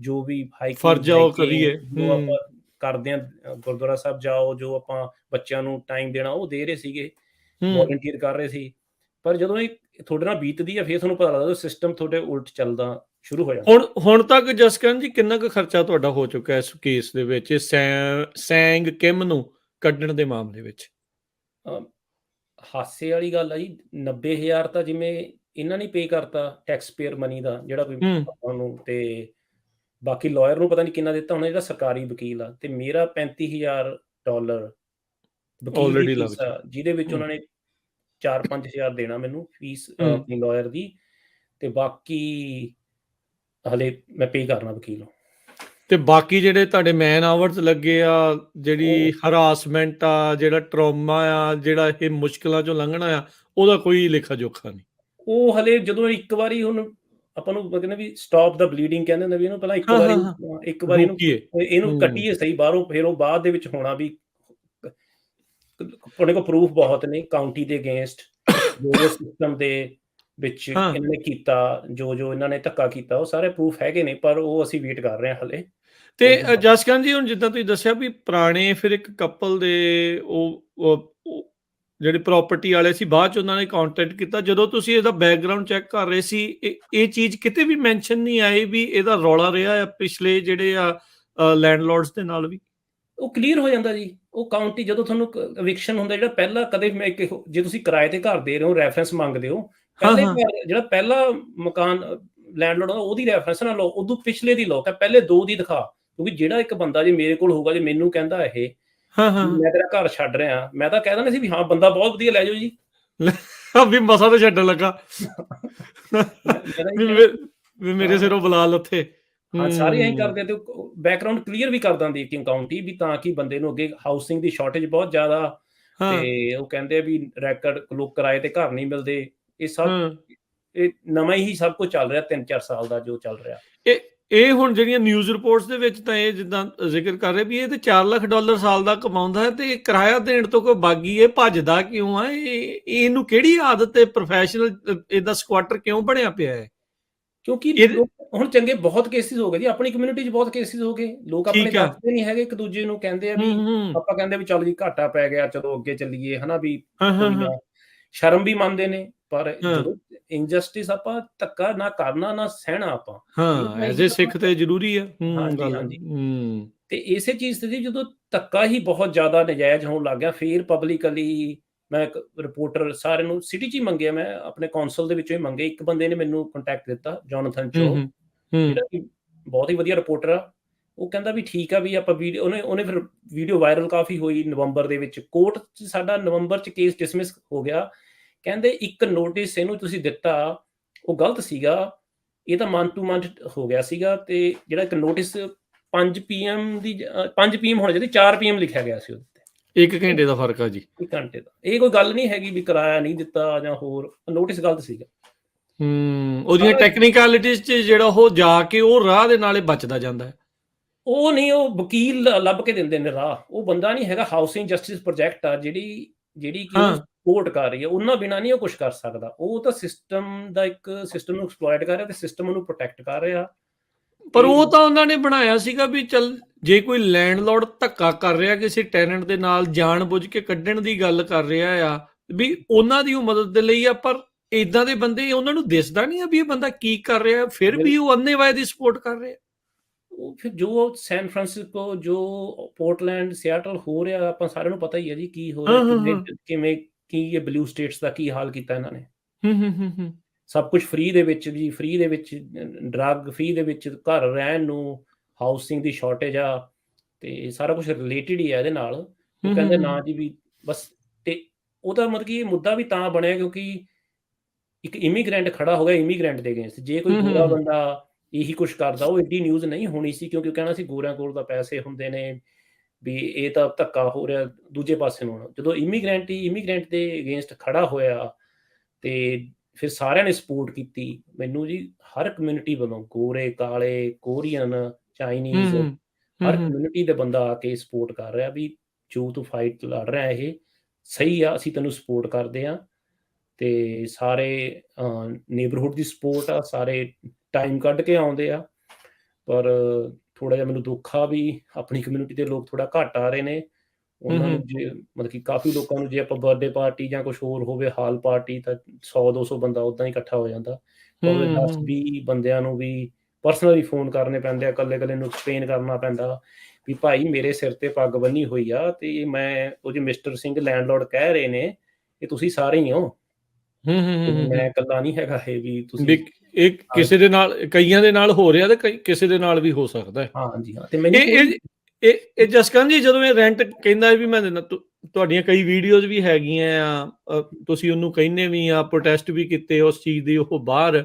ਜੋ ਵੀ ਹਾਈਕਿੰਗ, ਫਰਜ਼ ਆ ਉਹ ਬਾਈਕਿੰਗ ਕਰੀਏ। ਜੋ ਹੂੰ, ਆਪਾਂ ਕਰਦੇ ਹਾਂ ਗੁਰਦੁਆਰਾ ਸਾਹਿਬ ਜਾਓ, ਜੋ ਆਪਾਂ ਬੱਚਿਆਂ ਨੂੰ ਟਾਈਮ ਦੇਣਾ ਉਹ ਦੇ ਰਹੇ ਸੀਗੇ, ਹੂੰ। ਵੋਲੰਟੀਅਰ ਕਰ ਰਹੇ ਸੀ। ਪਰ ਜਦੋਂ ਇਹ ਤੁਹਾਡੇ ਨਾਲ ਬੀਤਦੀ ਹੈ ਫਿਰ ਤੁਹਾਨੂੰ ਪਤਾ ਲੱਗਦਾ ਸਿਸਟਮ ਤੁਹਾਡੇ ਉਲਟ ਚੱਲਦਾ ਸ਼ੁਰੂ ਹੋ ਜਾਂਦਾ। ਹੁਣ ਤੱਕ ਜਸਕਰਨ ਜੀ ਕਿੰਨਾ ਕੁ ਖਰਚਾ ਤੁਹਾਡਾ ਹੋ ਚੁੱਕਾ ਇਸ ਕੇਸ ਦੇ ਵਿੱਚ, ਸੈਂਗ ਕਿਮ ਨੂੰ ਕੱਢਣ ਦੇ ਮਾਮਲੇ ਵਿੱਚ? ਅ, ਹਾਸੇ ਵਾਲੀ ਗੱਲ ਆ ਜੀ 90,000 ਤਾਂ ਜਿਵੇਂ ਇਹਨਾਂ ਨੇ ਪੇ ਕਰਤਾ ਟੈਕਸ ਪੇਅਰ ਮਨੀ ਦਾ ਜਿਹੜਾ ਕੋਈ ਹੂੰ। ਆਪਾਂ ਨੂੰ, ਤੇ ਬਾਕੀ ਲਾਇਰ ਨੂੰ ਪਤਾ ਨਹੀਂ ਕਿੰਨਾ ਦਿੱਤਾ ਹੋਣਾ ਜਿਹੜਾ ਸਰਕਾਰੀ ਵਕੀਲ ਆ, ਤੇ ਮੇਰਾ $35,000 ਵਕੀਲ ਦੀ ਆਲਰੇਡੀ ਲੱਗ ਫੀਸ ਚੁੱਕਾ। ਆ ਜਿਹਦੇ ਵਿੱਚ ਹੂੰ, ਉਹਨਾਂ ਨੇ 4-5,000 ਦੇਣਾ ਮੈਨੂੰ ਫੀਸ ਹੂੰ। ਆਪਣੀ ਲਾਇਰ ਦੀ, ਤੇ ਬਾਕੀ ਹਲੇ ਮੈਂ ਪੇ ਕਰਨਾ ਵਕੀਲ ਨੂੰ। ਤੇ ਬਾਕੀ ਜਿਹੜੇ ਤੁਹਾਡੇ ਮੈਨ ਆਵਰਸ ਲੱਗੇ ਆ, ਜਿਹੜੀ ਉਹ ਹਰਾਸਮੈਂਟ ਆ, ਜਿਹੜਾ ਟਰੋਮਾ ਆ, ਜਿਹੜਾ ਇਹ ਮੁਸ਼ਕਲਾਂ ਚੋਂ ਲੰਘਣਾ ਆ, ਉਹਦਾ ਕੋਈ ਲੇਖਾ ਜੋਖਾ ਨਹੀਂ। ਉਹ ਹਲੇ ਜਦੋਂ ਇੱਕ ਵਾਰੀ ਹੁਣ ਆਪਾਂ ਨੂੰ ਕਹਿੰਦੇ ਵੀ ਸਟਾਪ ਦਾ ਬਲੀਡਿੰਗ ਕਹਿੰਦੇ ਹੁੰਦੇ ਵੀ ਇਹਨੂੰ ਪਹਿਲਾਂ ਹਾਂ, ਹਾਂ, ਹਾਂ। ਇੱਕ ਵਾਰੀ ਰੋਕੀਏ। ਇਹਨੂੰ ਹੂੰ। ਕੱਟੀਏ ਸਹੀ ਬਾਹਰੋਂ, ਫਿਰ ਉਹ ਬਾਅਦ ਦੇ ਵਿੱਚ ਹੋਣਾ ਵੀ ਤੁਹਾਡੇ ਕੋਲ ਪ੍ਰੂਫ ਬਹੁਤ ਨੇ ਕਾਊਂਟੀ ਦੇ ਅਗੇਂਸਟ ਜੋ ਸਿਸਟਮ ਦੇ ਵਿੱਚ ਹਾਂ। ਇਹਨਾਂ ਨੇ ਕੀਤਾ, ਜੋ ਇਹਨਾਂ ਨੇ ਧੱਕਾ ਕੀਤਾ, ਉਹ ਸਾਰੇ ਪ੍ਰੂਫ ਹੈਗੇ ਨੇ, ਪਰ ਉਹ ਅਸੀਂ ਵੇਟ ਕਰ ਰਹੇ ਹਾਂ ਹਲੇ। ਤੇ ਉਹ ਜਸਕਰਨ ਜੀ ਹੁਣ ਜਿੱਦਾਂ ਤੁਸੀਂ ਦੱਸਿਆ ਵੀ ਪੁਰਾਣੇ ਫਿਰ ਇੱਕ ਕਪਲ ਦੇ ਉਹ ਜਿਹੜੇ ਪ੍ਰਾਪਰਟੀ ਵਾਲੇ ਸੀ ਬਾਅਦ ਚ ਉਹਨਾਂ ਨੇ ਕੰਟੈਕਟ ਕੀਤਾ, ਜਦੋਂ ਤੁਸੀਂ ਇਹਦਾ ਬੈਕਗ੍ਰਾਉਂਡ ਚੈੱਕ ਕਰ ਰਹੇ ਸੀ ਇਹ ਚੀਜ਼ ਕਿਤੇ ਵੀ ਮੈਂਸ਼ਨ ਨਹੀਂ ਆਈ ਵੀ ਇਹਦਾ ਰੌਲਾ ਰਿਹਾ ਆ ਪਿਛਲੇ ਜਿਹੜੇ ਆ ਲੈਂਡਲੋਰਡਸ ਦੇ ਨਾਲ ਵੀ? ਉਹ ਕਲੀਅਰ ਹੋ ਜਾਂਦਾ ਜੀ। ਉਹ ਕਾਊਂਟੀ ਜਦੋਂ ਤੁਹਾਨੂੰ ਇਵਿਕਸ਼ਨ ਹੁੰਦਾ ਜਿਹੜਾ ਪਹਿਲਾਂ ਕਦੇ ਮੈਂ ਜੇ ਤੁਸੀਂ ਕਿਰਾਏ ਤੇ ਘਰ ਦੇ ਰਹੇ ਹੋ ਰੈਫਰੈਂਸ ਮੰਗਦੇ ਹੋ, ਹਾਂ, ਪਹਿਲੇ ਹਾਂ। ਘਰ ਜਿਹੜਾ ਪਹਿਲਾ ਮਕਾਨ ਲੈਂਡਲੋਰਡ ਉਹਦੀ ਰੈਫਰੈਂਸ ਨਾ ਲਓ, ਉਦੋਂ ਪਿਛਲੇ ਦੀ ਲਓ, ਪਹਿਲੇ 2 ਦੀ ਦਿਖਾ। ਕਿਉਂਕਿ ਜਿਹੜਾ ਇੱਕ ਬੰਦਾ ਜੇ ਮੇਰੇ ਕੋਲ ਹੋਊਗਾ, ਜੇ ਮੈਨੂੰ ਕਹਿੰਦਾ ਇਹ ਹਾਂ, ਵੀ ਹਾਂ। ਮੈਂ ਤੇਰਾ ਘਰ ਛੱਡ ਰਿਹਾ, ਮੈਂ ਤਾਂ ਕਹਿ ਦੇਣਾ ਸੀ ਵੀ ਹਾਂ ਬੰਦਾ ਬਹੁਤ ਵਧੀਆ ਲੈ ਜਾਓ ਜੀ। ਵੀ ਮਸਾ ਤਾਂ ਛੱਡਣ ਲੱਗਾ। ਮੈਂ ਤਾਂ ਇਹ ਵੀ ਕਹਿਣਾ ਵੀ ਮੇਰੇ ਹਾਂ। ਸਿਰੋਂ ਬੁਲਾ ਲੱਥੇ। ਹਾਂ, ਸਾਰੇ ਐਂ ਹੂੰ। ਕਰਦੇ ਤੇ ਬੈਕਗਰਾਉਂਡ ਕਲੀਅਰ ਵੀ ਕਰ ਦਿੰਦੀ ਕਿ ਕਾਊਂਟੀ ਵੀ, ਤਾਂ ਕਿ ਬੰਦੇ ਨੂੰ ਅੱਗੇ ਹਾਊਸਿੰਗ ਦੀ ਸ਼ਾਰਟੇਜ ਬਹੁਤ ਜ਼ਿਆਦਾ, ਹਾਂ, ਤੇ ਉਹ ਕਹਿੰਦੇ ਆ ਵੀ ਰੈਕਡ ਲੋਕ ਕਿਰਾਏ ਤੇ ਘਰ ਨਹੀਂ ਮਿਲਦੇ। ਇਹ ਸਭ ਹਾਂ। ਇਹ ਨਵਾਂ ਹੀ ਸਭ ਕੁਝ ਚੱਲ ਰਿਹਾ 3-4 ਸਾਲ ਦਾ ਜੋ ਚੱਲ ਰਿਹਾ। ਇਹ ਇਹ ਹੁਣ ਜਿਹੜੀਆਂ ਨਿਊਜ਼ ਰਿਪੋਰਟਸ ਦੇ ਵਿੱਚ ਤਾਂ ਇਹ ਜਿੱਦਾਂ ਜ਼ਿਕਰ ਕਰ ਰਹੇ ਵੀ ਇਹ ਤੇ $4 ਲੱਖ ਸਾਲ ਦਾ ਕਮਾਉਂਦਾ ਹੈ ਤੇ ਕਿਰਾਇਆ ਦੇਣ ਤੋਂ ਕੋਈ ਬਾਗੀ ਇਹ ਭੱਜਦਾ ਕਿਉਂ ਆ? ਇਹਨੂੰ ਕਿਹੜੀ ਆਦਤ ਹੈ? ਪ੍ਰੋਫੈਸ਼ਨਲ ਇਹਦਾ ਸਕੁਆਟਰ ਕਿਉਂ ਬਣਿਆ ਪਿਆ ਹੈ? ਕਿਉਂਕਿ ਇਹ ਲੋਕ ਹੁਣ ਚੰਗੇ ਬਹੁਤ ਕੇਸਿਸ ਹੋ ਗਏ ਜੀ, ਆਪਣੀ ਕਮਿਊਨਿਟੀ 'ਚ ਬਹੁਤ ਕੇਸਿਸ ਹੋ ਗਏ। ਲੋਕ ਆਪਣੇ ਠੀਕ ਆ। ਦੱਸਦੇ ਨਹੀਂ ਹੈਗੇ, ਇੱਕ ਦੂਜੇ ਨੂੰ ਕਹਿੰਦੇ ਆ ਹੂੰ, ਵੀ ਹੂੰ। ਆਪਾਂ ਕਹਿੰਦੇ ਵੀ ਚੱਲ ਜੀ ਘਾਟਾ ਪੈ ਗਿਆ, ਚਲੋ ਅੱਗੇ ਚੱਲੀਏ, ਹਨਾ ਵੀ ਹਾਂ, ਹਾਂ, ਕੋਈ ਹਾਂ। ਨਾ। ਸ਼ਰਮ ਵੀ ਮੰਨਦੇ ਨੇ, ਪਰ ਹਾਂ, ਜਦੋਂ ਇਨਜਸਟਿਸ ਆਪਾਂ ਧੱਕਾ ਨਾ ਕਰਨਾ, ਨਾ ਸਹਿਣਾ ਆਪਾਂ। ਇਹ ਹਾਂ, ਤਾਂ ਐਜ਼ ਇਹੀ ਏ ਆਪਾਂ ਸਿੱਖ ਤੇ ਜ਼ਰੂਰੀ ਆ। ਹਾਂਜੀ, ਗੱਲ। ਹਾਂਜੀ। ਹੂੰ। ਤੇ ਇਸੇ ਚੀਜ਼ ਤੇ ਜੀ ਜਦੋਂ ਧੱਕਾ ਹੀ ਬਹੁਤ ਜ਼ਿਆਦਾ ਨਜਾਇਜ਼ ਹੋਣ ਲੱਗ ਗਿਆ, ਫਿਰ ਪਬਲਿਕਲੀ ਮੈਂ ਇੱਕ ਰਿਪੋਰਟਰ ਸਾਰਿਆਂ ਨੂੰ ਸਿਟੀ 'ਚ ਹੀ ਮੰਗਿਆ, ਮੈਂ ਆਪਣੇ ਕੌਂਸਲ ਦੇ ਵਿੱਚੋਂ ਹੀ ਮੰਗੇ। ਇੱਕ ਬੰਦੇ ਨੇ ਮੈਨੂੰ ਕੰਟੈਕਟ ਦਿੱਤਾ, ਜੋਨਾਥਨ ਹੂੰ, ਚੋ, ਹੂੰ। ਹੂੰ। ਜਿਹੜਾ ਕਿ ਬਹੁਤ ਹੀ ਵਧੀਆ ਰਿਪੋਰਟਰ ਆ। ਉਹ ਕਹਿੰਦਾ ਵੀ ਠੀਕ ਆ ਵੀ ਆਪਾਂ ਵੀਡੀਓ ਉਹਨੇ ਫਿਰ ਵੀਡੀਓ ਵਾਇਰਲ ਕਾਫੀ ਹੋਈ ਨਵੰਬਰ ਦੇ ਵਿੱਚ। ਕੋਰਟ 'ਚ ਸਾਡਾ ਨਵੰਬਰ 'ਚ ਕੇਸ ਡਿਸਮਿਸ ਹੋ ਗਿਆ। ਕਹਿੰਦੇ ਇੱਕ ਨੋਟਿਸ ਇਹਨੂੰ ਤੁਸੀਂ ਦਿੱਤਾ, ਉਹ ਗਲਤ ਸੀਗਾ। ਇਹ ਤਾਂ ਮੰਥ ਟੂ ਮੰਥ ਹੋ ਗਿਆ ਸੀਗਾ, ਤੇ ਜਿਹੜਾ ਇੱਕ ਨੋਟਿਸ 5 ਪੀਐਮ ਦੀ 5 ਪੀਐਮ ਹੋਣਾ ਚਾਹੀਦਾ, 4 ਪੀਐਮ ਲਿਖਿਆ ਗਿਆ ਸੀ ਉਹਦੇ ਤੇ। 1 ਘੰਟੇ ਦਾ ਫਰਕ ਆ ਜੀ। 1 ਘੰਟੇ ਦਾ। ਇਹ ਕੋਈ ਗੱਲ ਨਹੀਂ ਹੈਗੀ ਵੀ ਕਿਰਾਇਆ ਨਹੀਂ ਦਿੱਤਾ ਜਾਂ ਹੋਰ, ਨੋਟਿਸ ਗਲਤ ਸੀਗਾ। ਉਹਦੀਆਂ ਸਾਰਾ ਟੈਕਨੀਕੈਲਿਟੀਜ਼ 'ਚ ਜਿਹੜਾ ਉਹ ਜਾ ਕੇ ਉਹ ਰਾਹ ਦੇ ਨਾਲੇ ਬਚਦਾ ਜਾਂਦਾ ਹੈ। ਉਹ ਨਹੀਂ, ਉਹ ਵਕੀਲ ਲੱਭ ਕੇ ਦਿੰਦੇ ਨੇ ਰਾਹ। ਉਹ ਬੰਦਾ ਨਹੀਂ ਹੈਗਾ, ਹਾਊਸਿੰਗ ਜਸਟਿਸ ਪ੍ਰੋਜੈਕਟ ਆ ਜਿਹੜੀ ਕਿ ਉਹਨੂੰ ਹਾਂ। ਸਪੋਰਟ ਕਰ ਰਹੀ ਹੈ। ਉਹਨਾਂ ਬਿਨਾਂ ਨਹੀਂ ਉਹ ਕੁਛ ਕਰ ਸਕਦਾ। ਉਹ ਤਾਂ ਸਿਸਟਮ ਦਾ ਇੱਕ ਸਿਸਟਮ ਨੂੰ ਐਕਸਪਲੋਇਟ ਕਰ ਰਿਹਾ ਤੇ ਸਿਸਟਮ ਉਹਨੂੰ ਪ੍ਰੋਟੈਕਟ ਕਰ ਰਿਹਾ। ਪਰ ਇਹ ਉਹ ਤਾਂ ਉਹਨਾਂ ਨੇ ਬਣਾਇਆ ਸੀਗਾ ਵੀ ਚੱਲ ਜੇ ਕੋਈ ਲੈਂਡਲੋਰਡ ਧੱਕਾ ਕਰ ਰਿਹਾ ਕਿਸੇ ਟੈਨੈਂਟ ਦੇ ਨਾਲ, ਜਾਣਬੁੱਝ ਕੇ ਕੱਢਣ ਦੀ ਗੱਲ ਕਰ ਰਿਹਾ ਆ ਵੀ ਉਹਨਾਂ ਦੀ ਉਹ ਮਦਦ ਦੇ ਲਈ ਆ, ਪਰ ਇਦਾਂ ਦੇ ਬੰਦੇ ਉਹਨਾਂ ਨੂੰ ਦਿਸਦਾ ਨਹੀਂ ਆ ਵੀ ਇਹ ਬੰਦਾ ਕੀ ਕਰ ਰਿਹਾ, ਫਿਰ ਬਿਲ ਵੀ ਉਹ ਅੰਨ੍ਹੇਵਾਹ ਦੀ ਸਪੋਰਟ ਕਰ ਰਿਹਾ। ਉਹ ਫਿਰ ਜੋ ਸੈਨ ਫਰਾਂਸਿਸਕੋ, ਜੋ ਪੋਰਟਲੈਂਡ, ਸਿਆਟਲ ਹੋ ਰਿਹਾ, ਆਪਾਂ ਸਾਰਿਆਂ ਨੂੰ ਪਤਾ ਹੀ ਹੈ ਜੀ ਕੀ ਹੋ ਰਿਹਾ, ਹਾਂ, ਹਾਂ, ਹਾਂ। ਕਿਵੇਂ ਕੀ ਇਹ ਬਲੂ ਸਟੇਟਸ ਦਾ ਕੀ ਹਾਲ ਕੀਤਾ ਇਹਨਾਂ ਨੇ। ਹੂੰ, ਹੂੰ, ਹੂੰ, ਹੂੰ। ਸਭ ਕੁਝ ਫ੍ਰੀ ਦੇ ਵਿੱਚ ਜੀ, ਫ੍ਰੀ ਦੇ ਵਿੱਚ ਡਰੱਗ, ਫ੍ਰੀ ਦੇ ਵਿੱਚ ਘਰ ਰਹਿਣ ਨੂੰ, ਹਾਊਸਿੰਗ ਦੀ ਸ਼ਾਰਟੇਜ ਆ, ਤੇ ਸਾਰਾ ਕੁਝ ਰਿਲੇਟਡ ਹੀ ਹੈ ਇਹਦੇ ਨਾਲ। ਉਹ ਹੂੰ, ਹੂੰ, ਕਹਿੰਦੇ ਨਾ ਹੂੰ। ਜੀ ਵੀ ਬਸ, ਤੇ ਉਹਦਾ ਮਤਲਬ ਕਿ ਇਹ ਮੁੱਦਾ ਵੀ ਤਾਂ ਬਣਿਆ ਕਿਉਂਕਿ ਇੱਕ ਇਮੀਗ੍ਰੈਂਟ ਖੜਾ ਹੋ ਗਿਆ ਇਮੀਗ੍ਰੈਂਟ ਦੇ ਅਗੇਂਸਟ। ਜੇ ਕੋਈ ਹੂੰ, ਗੋਰਾ ਹੂੰ। ਬੰਦਾ ਇਹੀ ਕੁਛ ਕਰਦਾ, ਉਹ ਐਡੀ ਨਿਊਜ਼ ਨਹੀਂ ਹੋਣੀ ਸੀ, ਕਿਉਂਕਿ ਉਹ ਕਹਿਣਾ ਸੀ ਗੋਰਿਆਂ ਕੋਲ ਤਾਂ ਪੈਸੇ ਹੁੰਦੇ ਨੇ, ਵੀ ਇਹ ਤਾਂ ਧੱਕਾ ਹੋ ਰਿਹਾ ਦੂਜੇ ਪਾਸੇ ਨੂੰ। ਜਦੋਂ ਇਮੀਗ੍ਰੈਂਟ ਹੀ ਇਮੀਗ੍ਰੈਂਟ ਦੇ ਅਗੇਂਸਟ ਖੜਾ ਹੋਇਆ, ਤੇ ਫਿਰ ਸਾਰਿਆਂ ਨੇ ਸਪੋਰਟ ਕੀਤੀ ਮੈਨੂੰ ਜੀ, ਹਰ ਕਮਿਊਨਿਟੀ ਵੱਲੋਂ, ਗੋਰੇ, ਕਾਲੇ, ਕੋਰੀਅਨ, ਚਾਈਨੀਜ਼, ਹਰ ਕਮਿਊਨਿਟੀ ਦੇ ਬੰਦਾ ਆ ਕੇ ਸਪੋਰਟ ਕਰ ਰਿਹਾ ਵੀ ਜੋ ਤੂੰ ਫਾਈਟ ਲੜ ਰਿਹਾ ਇਹ ਸਹੀ ਆ, ਅਸੀਂ ਤੈਨੂੰ ਸਪੋਰਟ ਕਰਦੇ ਹਾਂ। ਤੇ ਸਾਰੇ ਨੇਬਰਹੁੱਡ ਦੀ ਸਪੋਰਟ ਆ, ਸਾਰੇ ਟਾਈਮ ਕੱਢ ਕੇ ਆਉਂਦੇ ਆ। ਪਰ ਥੋੜ੍ਹਾ ਜਿਹਾ ਮੈਨੂੰ ਦੁੱਖ ਆ ਵੀ ਆਪਣੀ ਕਮਿਊਨਿਟੀ ਦੇ ਲੋਕ ਥੋੜ੍ਹਾ ਘੱਟ ਆ ਰਹੇ ਨੇ। ਉਹਨਾਂ ਨੂੰ ਜੇ ਮਤਲਬ ਕਿ ਕਾਫੀ ਲੋਕਾਂ ਨੂੰ ਜੇ ਆਪਾਂ ਬਰਥਡੇ ਪਾਰਟੀ ਜਾਂ ਕੁਛ ਹੋਰ ਹੋਵੇ, ਹਾਲ ਪਾਰਟੀ, ਤਾਂ 100-200 ਬੰਦਾ ਉੱਦਾਂ ਹੀ ਇਕੱਠਾ ਹੋ ਜਾਂਦਾ। ਪਰ ਉਹਦੇ 10-20 ਬੰਦਿਆਂ ਨੂੰ ਵੀ ਪਰਸਨਲੀ ਫੋਨ ਕਰਨੇ ਪੈਂਦੇ ਆ, ਇਕੱਲੇ ਨੂੰ ਐਕਸਪਲੇਨ ਕਰਨਾ ਪੈਂਦਾ ਵੀ ਭਾਈ ਮੇਰੇ ਸਿਰ ਤੇ ਪੱਗ ਬੰਨੀ ਹੋਈ ਆ ਤੇ ਮੈਂ ਉਹ ਜੇ ਮਿਸਟਰ ਸਿੰਘ ਲੈਂਡਲੋਰਡ ਕਹਿ ਰਹੇ ਨੇ ਇਹ ਤੁਸੀਂ ਸਾਰੇ ਹੀ ਹੋ, ਮੈਂ ਇਕੱਲਾ ਨਹੀਂ ਹੈਗਾ ਇਹ ਵੀ ਤੁਸੀਂ। ਇਹ ਕਿਸੇ ਦੇ ਨਾਲ, ਕਈਆਂ ਦੇ ਨਾਲ ਹੋ ਰਿਹਾ ਤੇ ਕਿਸੇ ਦੇ ਨਾਲ ਵੀ ਹੋ ਸਕਦਾ ਹੈ। ਹਾਂਜੀ ਹਾਂ। ਤੇ ਮੈਨੂੰ ਇਹ ਜਸਕਰਨ ਜੀ, ਜਦੋਂ ਇਹ ਰੈਂਟ ਕਹਿੰਦਾ ਵੀ ਮੈਂ ਤੁਹਾਡੀਆਂ ਕਈ ਵੀਡੀਓਜ਼ ਵੀ ਹੈਗੀਆਂ ਆ, ਤੁਸੀਂ ਉਹਨੂੰ ਕਹਿੰਦੇ ਵੀ ਆ, ਪ੍ਰੋਟੈਸਟ ਵੀ ਕੀਤੇ ਉਸ ਚੀਜ਼ ਦੀ, ਉਹ ਬਾਹਰ,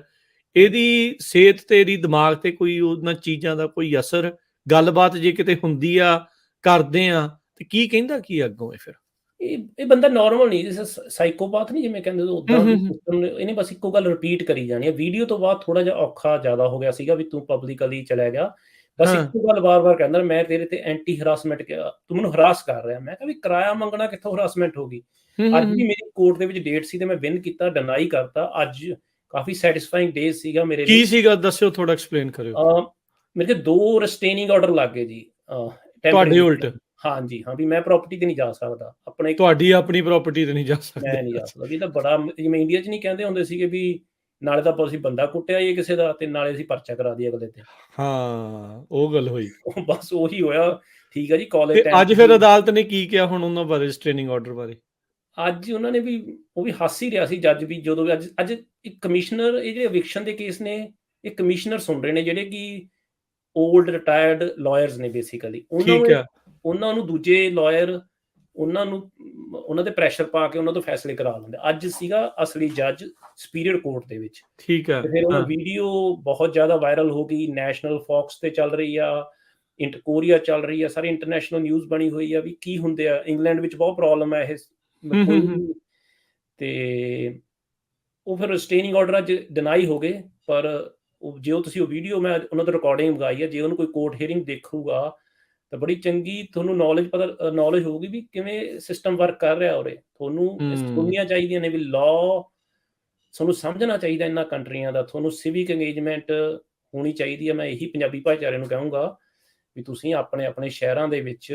ਇਹਦੀ ਸਿਹਤ ਤੇ ਇਹਦੀ ਦਿਮਾਗ ਤੇ ਕੋਈ ਉਹਨਾਂ ਚੀਜ਼ਾਂ ਦਾ ਕੋਈ ਅਸਰ, ਗੱਲਬਾਤ ਜੇ ਕਿਤੇ ਹੁੰਦੀ ਆ, ਕਰਦੇ ਆ, ਤੇ ਕੀ ਕਹਿੰਦਾ ਕੀ ਅੱਗੋਂ ਇਹ ਫਿਰ? ਇਹ ਬੰਦਾ ਨਾਰਮਲ ਨਹੀਂ, ਸਾਈਕੋਪੈਥ ਨਹੀਂ ਜਿਵੇਂ ਕਹਿੰਦੇ ਉਦਾਂ ਇਹਨੇ ਬਸ ਇੱਕੋ ਗੱਲ ਰਿਪੀਟ ਕਰੀ ਜਾਣੀ ਹੈ। ਵੀਡੀਓ ਤੋਂ ਬਾਅਦ ਥੋੜਾ ਜਿਹਾ ਔਖਾ ਜ਼ਿਆਦਾ ਹੋ ਗਿਆ ਸੀਗਾ ਵੀ ਤੂੰ ਪਬਲਿਕਲੀ ਚਲਾ ਗਿਆ, ਬਸ ਇੱਕੋ ਗੱਲ ਵਾਰ-ਵਾਰ ਕਹਿੰਦਾ ਮੈਂ ਤੇਰੇ ਤੇ ਐਂਟੀ ਹਰਾਸਮੈਂਟ ਕਿਹਾ, ਤੂੰ ਮੈਨੂੰ ਹਰਾਸ ਕਰ ਰਿਹਾ। ਮੈਂ ਕਿਹਾ ਵੀ ਕਿਰਾਇਆ ਮੰਗਣਾ ਕਿੱਥੋਂ ਹਰਾਸਮੈਂਟ ਹੋ ਗਈ? ਅੱਜ ਵੀ ਮੇਰੀ ਕੋਰਟ ਦੇ ਵਿੱਚ ਡੇਟ ਸੀ ਤੇ ਮੈਂ ਵਿਨ ਕੀਤਾ, ਡਿਨਾਈ ਕਰਤਾ। ਅੱਜ ਕਾਫੀ ਸੈਟੀਸਫਾਈਂਗ ਡੇਜ਼ ਸੀਗਾ ਮੇਰੇ ਲਈ। ਕੀ ਸੀਗਾ ਦੱਸਿਓ, ਥੋੜਾ ਐਕਸਪਲੇਨ ਕਰਿਓ। ਮੇਰੇ ਤੇ 2 ਰਿਸਟੇਨਿੰਗ ਆਰਡਰ ਲੱਗ ਗਏ ਜੀ ਤੁਹਾਡੇ ਉਲਟ। ਹਾਂਜੀ ਹਾਂ, ਵੀ ਮੈਂ ਪ੍ਰਾਪਰਟੀ ਤੇ ਨਹੀਂ ਜਾ ਸਕਦਾ, ਆਪਣੇ ਤੁਹਾਡੀ ਆਪਣੀ ਪ੍ਰਾਪਰਟੀ ਤੇ ਨਹੀਂ ਜਾ ਸਕਦਾ। ਮੈਂ ਨਹੀਂ ਜਾ ਸਕਦਾ ਵੀ ਤਾਂ ਬੜਾ, ਜਿਵੇਂ ਇੰਡੀਆ 'ਚ ਨਹੀਂ ਕਹਿੰਦੇ ਹੁੰਦੇ ਸੀਗੇ ਵੀ ਨਾਲੇ ਤਾਂ ਅਸੀਂ ਬੰਦਾ ਕੁੱਟਿਆ ਹੀ ਕਿਸੇ ਦਾ ਤੇ ਨਾਲੇ ਅਸੀਂ ਪਰਚਾ ਕਰਾ ਦਈਏ ਅਗਲੇ ਤੇ। ਹਾਂ, ਉਹ ਗੱਲ ਹੋਈ। ਬਸ ਉਹੀ ਹੋਇਆ। ਠੀਕ ਹੈ ਜੀ, ਕਾਲਜ ਟਾਈਮ। ਅੱਜ ਫਿਰ ਅਦਾਲਤ ਨੇ ਕੀ ਕਿਹਾ ਹੁਣ ਉਹਨਾਂ ਬਾਰੇ, ਰਿਸਟ੍ਰੇਨਿੰਗ ਆਰਡਰ ਬਾਰੇ? ਅੱਜ ਉਹਨਾਂ ਨੇ ਵੀ, ਉਹ ਵੀ ਹੱਸ ਹੀ ਰਿਹਾ ਸੀ ਜੱਜ ਵੀ, ਜਦੋਂ ਵੀ ਅੱਜ ਇੱਕ ਕਮਿਸ਼ਨਰ, ਇਹ ਜਿਹੜੇ ਐਵਿਕਸ਼ਨ ਦੇ ਕੇਸ ਨੇ ਇਹ ਕਮਿਸ਼ਨਰ ਸੁਣ ਰਹੇ ਨੇ, ਜਿਹੜੇ ਕਿ ਓਲਡ ਰਿਟਾਇਰਡ ਲਾਇਰਸ ਨੇ ਬੇਸਿਕਲੀ। ਉਹਨਾਂ ਨੂੰ ਦੂਜੇ ਲਾਇਰ ਉਹਨਾਂ ਦੇ ਪ੍ਰੈਸ਼ਰ ਪਾ ਕੇ ਉਹਨਾਂ ਤੋਂ ਫੈਸਲੇ ਕਰਾ ਲੈਂਦੇ। ਅੱਜ ਸੀਗਾ ਅਸਲੀ ਜੱਜ ਸੁਪੀਰੀਅਰ ਕੋਰਟ ਦੇ ਵਿੱਚ। ਠੀਕ ਹੈ। ਫਿਰ ਉਹ ਵੀਡੀਓ ਬਹੁਤ ਜ਼ਿਆਦਾ ਵਾਇਰਲ ਹੋ ਗਈ, ਨੈਸ਼ਨਲ ਫੌਕਸ ਤੇ ਚੱਲ ਰਹੀ ਆ, ਕੋਰੀਆ ਚੱਲ ਰਹੀ ਆ, ਸਾਰੀ ਇੰਟਰਨੈਸ਼ਨਲ ਨਿਊਜ਼ ਬਣੀ ਹੋਈ ਆ ਵੀ ਕੀ ਹੁੰਦੇ ਆ। ਇੰਗਲੈਂਡ ਵਿੱਚ ਬਹੁਤ ਪ੍ਰੋਬਲਮ ਹੈ ਇਹ। ਤੇ ਉਹ ਫਿਰ ਰਿਸਟੇਨਿੰਗ ਆਰਡਰ ਅੱਜ ਡਿਨਾਈ ਹੋ ਗਏ। ਪਰ ਜੇ ਤੁਸੀਂ ਉਹ ਵੀਡੀਓ, ਮੈਂ ਉਹਨਾਂ ਤੋਂ ਰਿਕਾਰਡਿੰਗ ਮੰਗਾਈ ਹੈ, ਜੇ ਉਹਨੂੰ ਕੋਈ ਕੋਰਟ ਹੀਅਰਿੰਗ ਦੇਖੂਗਾ ਤਾਂ ਬੜੀ ਚੰਗੀ ਤੁਹਾਨੂੰ ਨੌਲੇਜ ਹੋਊਗੀ ਵੀ ਕਿਵੇਂ ਸਿਸਟਮ ਵਰਕ ਕਰ ਰਿਹਾ ਉਰੇ। ਤੁਹਾਨੂੰ ਸੁਣਨੀਆਂ ਚਾਹੀਦੀਆਂ ਨੇ ਵੀ ਲਾਅ, ਤੁਹਾਨੂੰ ਸਮਝਣਾ ਚਾਹੀਦਾ ਇਹਨਾਂ ਕੰਟਰੀਆਂ ਦਾ, ਤੁਹਾਨੂੰ ਸਿਵਿਕ ਇੰਗੇਜਮੈਂਟ ਹੋਣੀ ਚਾਹੀਦੀ ਹੈ। ਮੈਂ ਇਹੀ ਪੰਜਾਬੀ ਭਾਈਚਾਰੇ ਨੂੰ ਕਹੂੰਗਾ ਵੀ ਤੁਸੀਂ ਆਪਣੇ ਸ਼ਹਿਰਾਂ ਦੇ ਵਿੱਚ,